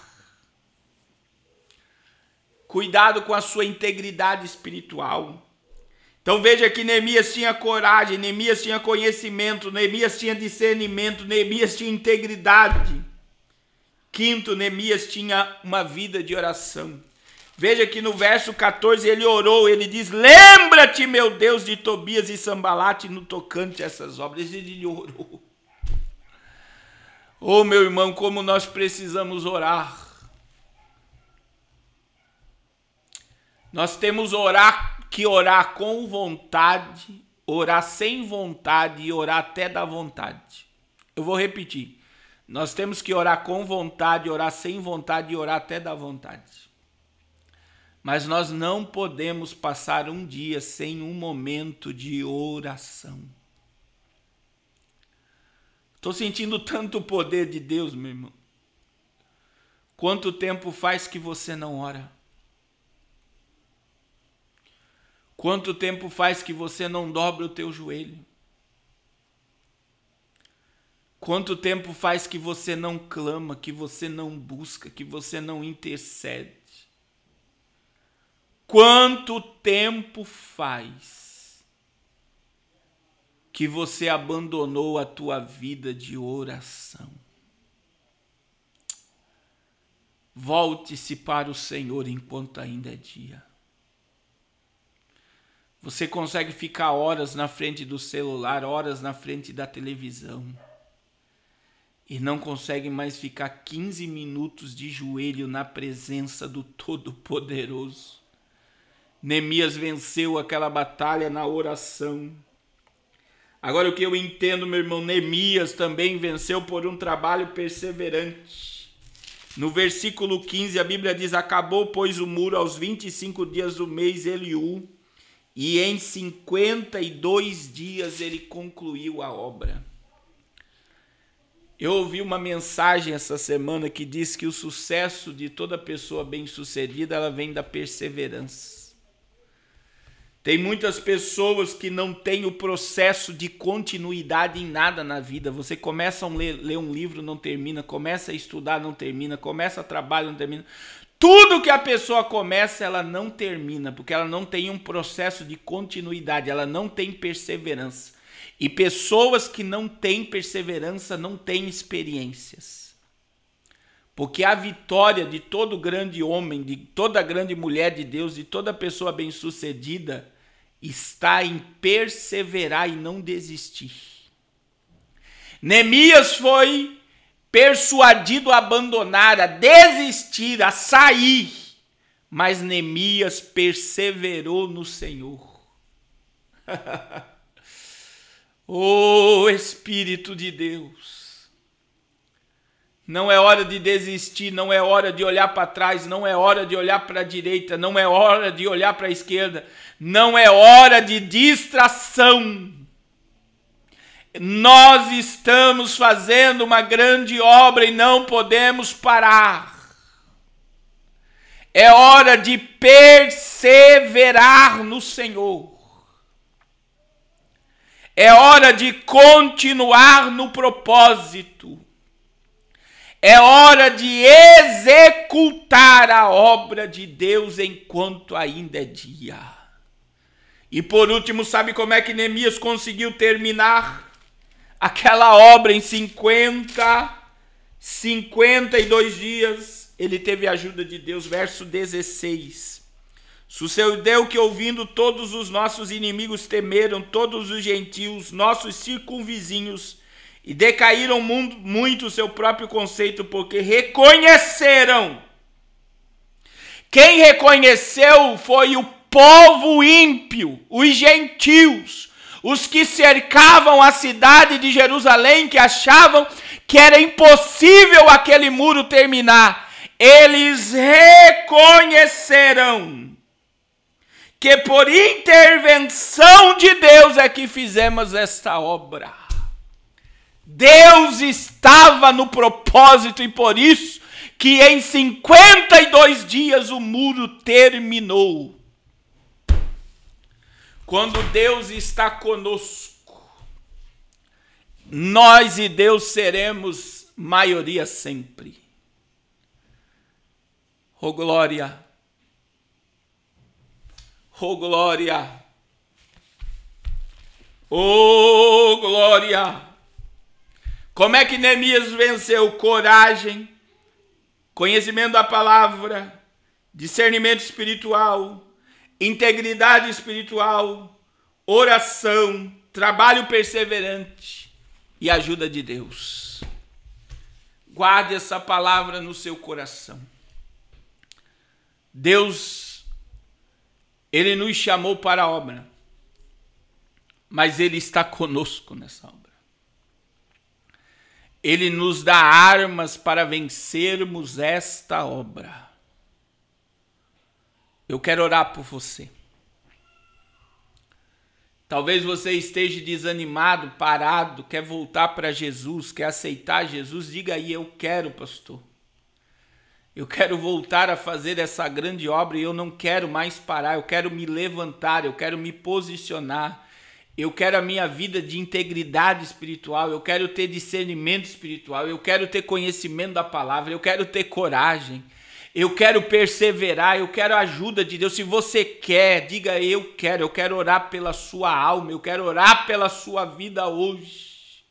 Cuidado com a sua integridade espiritual. Então veja que Neemias tinha coragem, Neemias tinha conhecimento, Neemias tinha discernimento, Neemias tinha integridade. Quinto, Neemias tinha uma vida de oração. Veja que no verso 14 ele orou, ele diz: lembra-te, meu Deus, de Tobias e Sambalate no tocante a essas obras. Ele orou. Oh, meu irmão, como nós precisamos orar. Nós temos que orar com vontade, orar sem vontade e orar até da vontade. Eu vou repetir. Nós temos que orar com vontade, orar sem vontade e orar até da vontade. Mas nós não podemos passar um dia sem um momento de oração. Estou sentindo tanto o poder de Deus, meu irmão. Quanto tempo faz que você não ora? Quanto tempo faz que você não dobra o teu joelho? Quanto tempo faz que você não clama, que você não busca, que você não intercede? Quanto tempo faz que você abandonou a tua vida de oração? Volte-se para o Senhor enquanto ainda é dia. Você consegue ficar horas na frente do celular, horas na frente da televisão, e não consegue mais ficar 15 minutos de joelho na presença do Todo-Poderoso. Neemias venceu aquela batalha na oração. Agora o que eu entendo, meu irmão, Neemias também venceu por um trabalho perseverante. No versículo 15 a Bíblia diz: acabou, pois, o muro aos 25 dias do mês Eliú, e em 52 dias ele concluiu a obra. Eu ouvi uma mensagem essa semana que diz que o sucesso de toda pessoa bem-sucedida, ela vem da perseverança. Tem muitas pessoas que não têm o processo de continuidade em nada na vida. Você começa a ler um livro, não termina. Começa a estudar, não termina. Começa a trabalhar, não termina. Tudo que a pessoa começa, ela não termina, porque ela não tem um processo de continuidade, ela não tem perseverança. E pessoas que não têm perseverança não têm experiências. Porque a vitória de todo grande homem, de toda grande mulher de Deus, de toda pessoa bem-sucedida, está em perseverar e não desistir. Neemias foi persuadido a abandonar, a desistir, a sair, mas Neemias perseverou no Senhor. Oh, Espírito de Deus, não é hora de desistir, não é hora de olhar para trás, não é hora de olhar para a direita, não é hora de olhar para a esquerda, não é hora de distração. Nós estamos fazendo uma grande obra e não podemos parar. É hora de perseverar no Senhor. É hora de continuar no propósito. É hora de executar a obra de Deus enquanto ainda é dia. E por último, sabe como é que Neemias conseguiu terminar aquela obra em 52 dias? Ele teve a ajuda de Deus. Verso 16. Sucedeu que, ouvindo, todos os nossos inimigos temeram, todos os gentios, nossos circunvizinhos, e decaíram muito o seu próprio conceito, porque reconheceram. Quem reconheceu foi o povo ímpio, os gentios, os que cercavam a cidade de Jerusalém, que achavam que era impossível aquele muro terminar. Eles reconheceram que por intervenção de Deus é que fizemos esta obra. Deus estava no propósito e por isso que em 52 dias o muro terminou. Quando Deus está conosco, nós e Deus seremos maioria sempre. Oh glória! Oh glória! Oh glória! Como é que Neemias venceu? Coragem, conhecimento da palavra, discernimento espiritual, integridade espiritual, oração, trabalho perseverante e ajuda de Deus. Guarde essa palavra no seu coração. Deus, Ele nos chamou para a obra, mas Ele está conosco nessa obra. Ele nos dá armas para vencermos esta obra. Eu quero orar por você. Talvez você esteja desanimado, parado, quer voltar para Jesus, quer aceitar Jesus. Diga aí, eu quero, pastor. Eu quero voltar a fazer essa grande obra e eu não quero mais parar. Eu quero me levantar, eu quero me posicionar. Eu quero a minha vida de integridade espiritual, eu quero ter discernimento espiritual, eu quero ter conhecimento da palavra, eu quero ter coragem, eu quero perseverar, eu quero a ajuda de Deus. Se você quer, diga eu quero orar pela sua alma, eu quero orar pela sua vida hoje.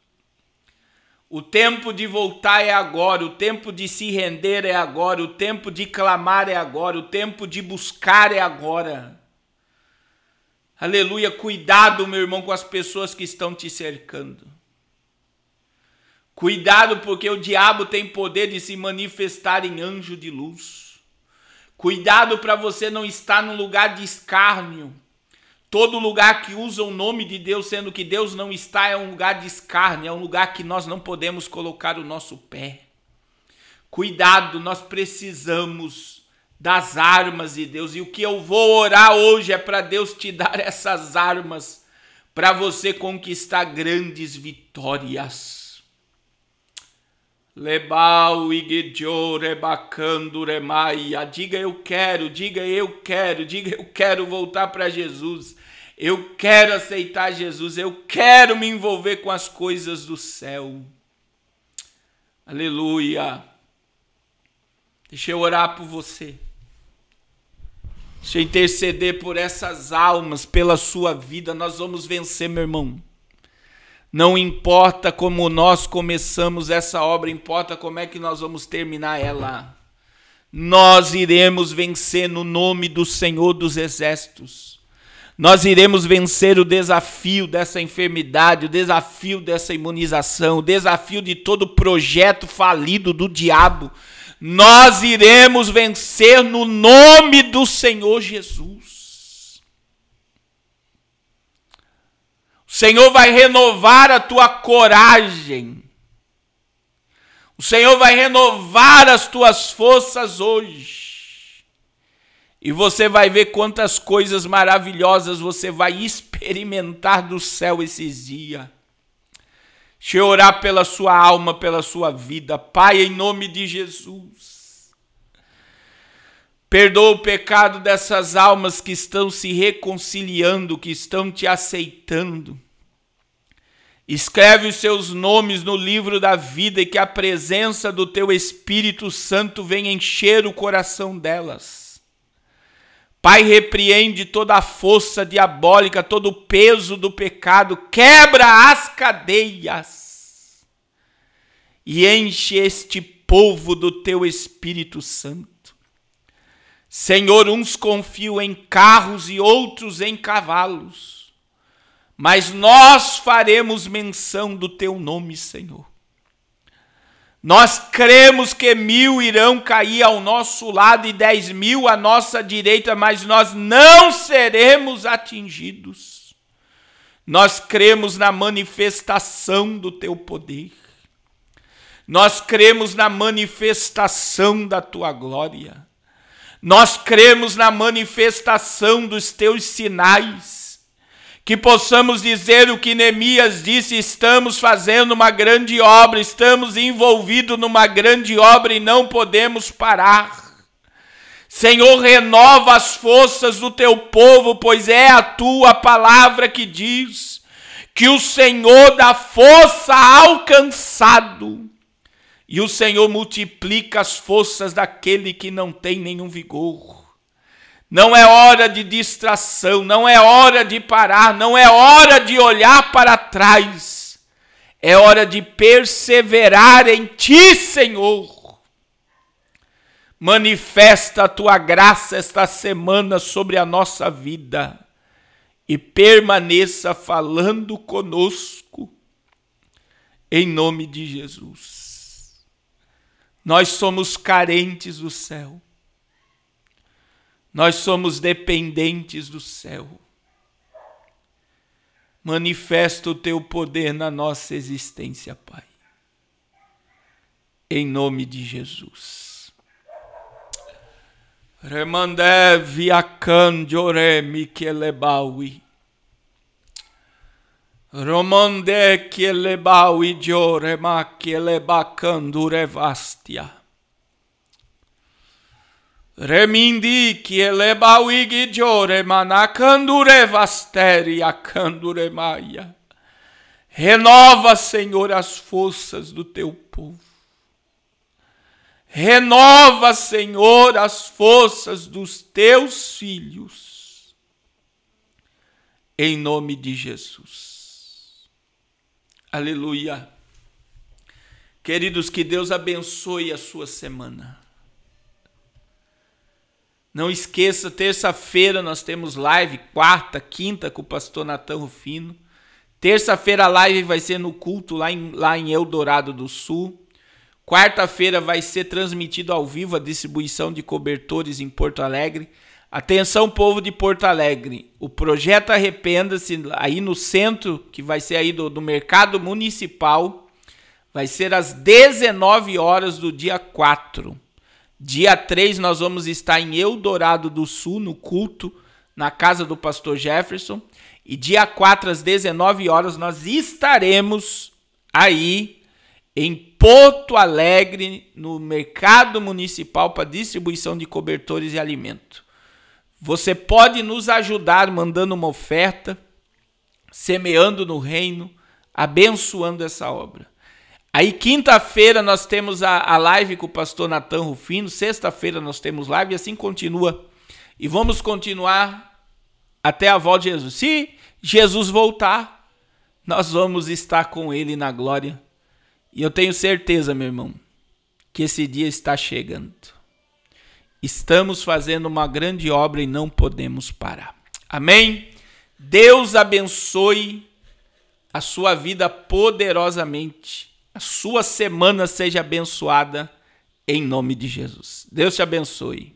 O tempo de voltar é agora, o tempo de se render é agora, o tempo de clamar é agora, o tempo de buscar é agora. Aleluia, cuidado, meu irmão, com as pessoas que estão te cercando. Cuidado, porque o diabo tem poder de se manifestar em anjo de luz. Cuidado para você não estar num lugar de escárnio. Todo lugar que usa o nome de Deus, sendo que Deus não está, é um lugar de escárnio, é um lugar que nós não podemos colocar o nosso pé. Cuidado, nós precisamos das armas de Deus, e o que eu vou orar hoje é para Deus te dar essas armas, para você conquistar grandes vitórias. Lebau igedjo rebacando remaia. Diga eu quero, diga eu quero voltar para Jesus, eu quero aceitar Jesus, eu quero me envolver com as coisas do céu. Aleluia. Deixa eu orar por você. Deixa eu interceder por essas almas, pela sua vida. Nós vamos vencer, meu irmão. Não importa como nós começamos essa obra, importa como é que nós vamos terminar ela. Nós iremos vencer no nome do Senhor dos Exércitos. Nós iremos vencer o desafio dessa enfermidade, o desafio dessa imunização, o desafio de todo projeto falido do diabo. Nós iremos vencer no nome do Senhor Jesus. O Senhor vai renovar a tua coragem. O Senhor vai renovar as tuas forças hoje. E você vai ver quantas coisas maravilhosas você vai experimentar do céu esses dias. Deixa eu orar pela sua alma, pela sua vida. Pai, em nome de Jesus. Perdoa o pecado dessas almas que estão se reconciliando, que estão te aceitando. Escreve os seus nomes no livro da vida e que a presença do teu Espírito Santo venha encher o coração delas. Pai, repreende toda a força diabólica, todo o peso do pecado, quebra as cadeias e enche este povo do teu Espírito Santo. Senhor, uns confiam em carros e outros em cavalos. Mas nós faremos menção do teu nome, Senhor. Nós cremos que 1000 irão cair ao nosso lado e 10.000 à nossa direita, mas nós não seremos atingidos. Nós cremos na manifestação do teu poder. Nós cremos na manifestação da tua glória. Nós cremos na manifestação dos teus sinais. Que possamos dizer o que Neemias disse: estamos fazendo uma grande obra, estamos envolvidos numa grande obra e não podemos parar. Senhor, renova as forças do teu povo, pois é a tua palavra que diz que o Senhor dá força ao cansado e o Senhor multiplica as forças daquele que não tem nenhum vigor. Não é hora de distração, não é hora de parar, não é hora de olhar para trás. É hora de perseverar em ti, Senhor. Manifesta a tua graça esta semana sobre a nossa vida e permaneça falando conosco, em nome de Jesus. Nós somos carentes do céu. Nós somos dependentes do céu. Manifesta o teu poder na nossa existência, Pai. Em nome de Jesus. Remandé viacan joremi kelebawi. Romande kelebawi jorema kelebacan durevastia. Remindi kielebawigi jore manakandure vasteri akandure maia. Renova, Senhor, as forças do teu povo. Renova, Senhor, as forças dos teus filhos. Em nome de Jesus. Aleluia. Queridos, que Deus abençoe a sua semana. Não esqueça, terça-feira nós temos live, quarta, quinta com o pastor Natan Rufino. Terça-feira a live vai ser no culto lá em Eldorado do Sul. Quarta-feira vai ser transmitido ao vivo a distribuição de cobertores em Porto Alegre. Atenção, povo de Porto Alegre, o projeto Arrependa-se aí no centro, que vai ser aí do Mercado Municipal, vai ser às 19 horas do dia 4. Dia 3 nós vamos estar em Eldorado do Sul, no culto, na casa do pastor Jefferson. E dia 4 às 19 horas nós estaremos aí em Porto Alegre, no Mercado Municipal, para distribuição de cobertores e alimento. Você pode nos ajudar mandando uma oferta, semeando no reino, abençoando essa obra. Aí quinta-feira nós temos a live com o pastor Natan Rufino, sexta-feira nós temos live e assim continua. E vamos continuar até a volta de Jesus. Se Jesus voltar, nós vamos estar com ele na glória. E eu tenho certeza, meu irmão, que esse dia está chegando. Estamos fazendo uma grande obra e não podemos parar. Amém? Deus abençoe a sua vida poderosamente. A sua semana seja abençoada em nome de Jesus. Deus te abençoe.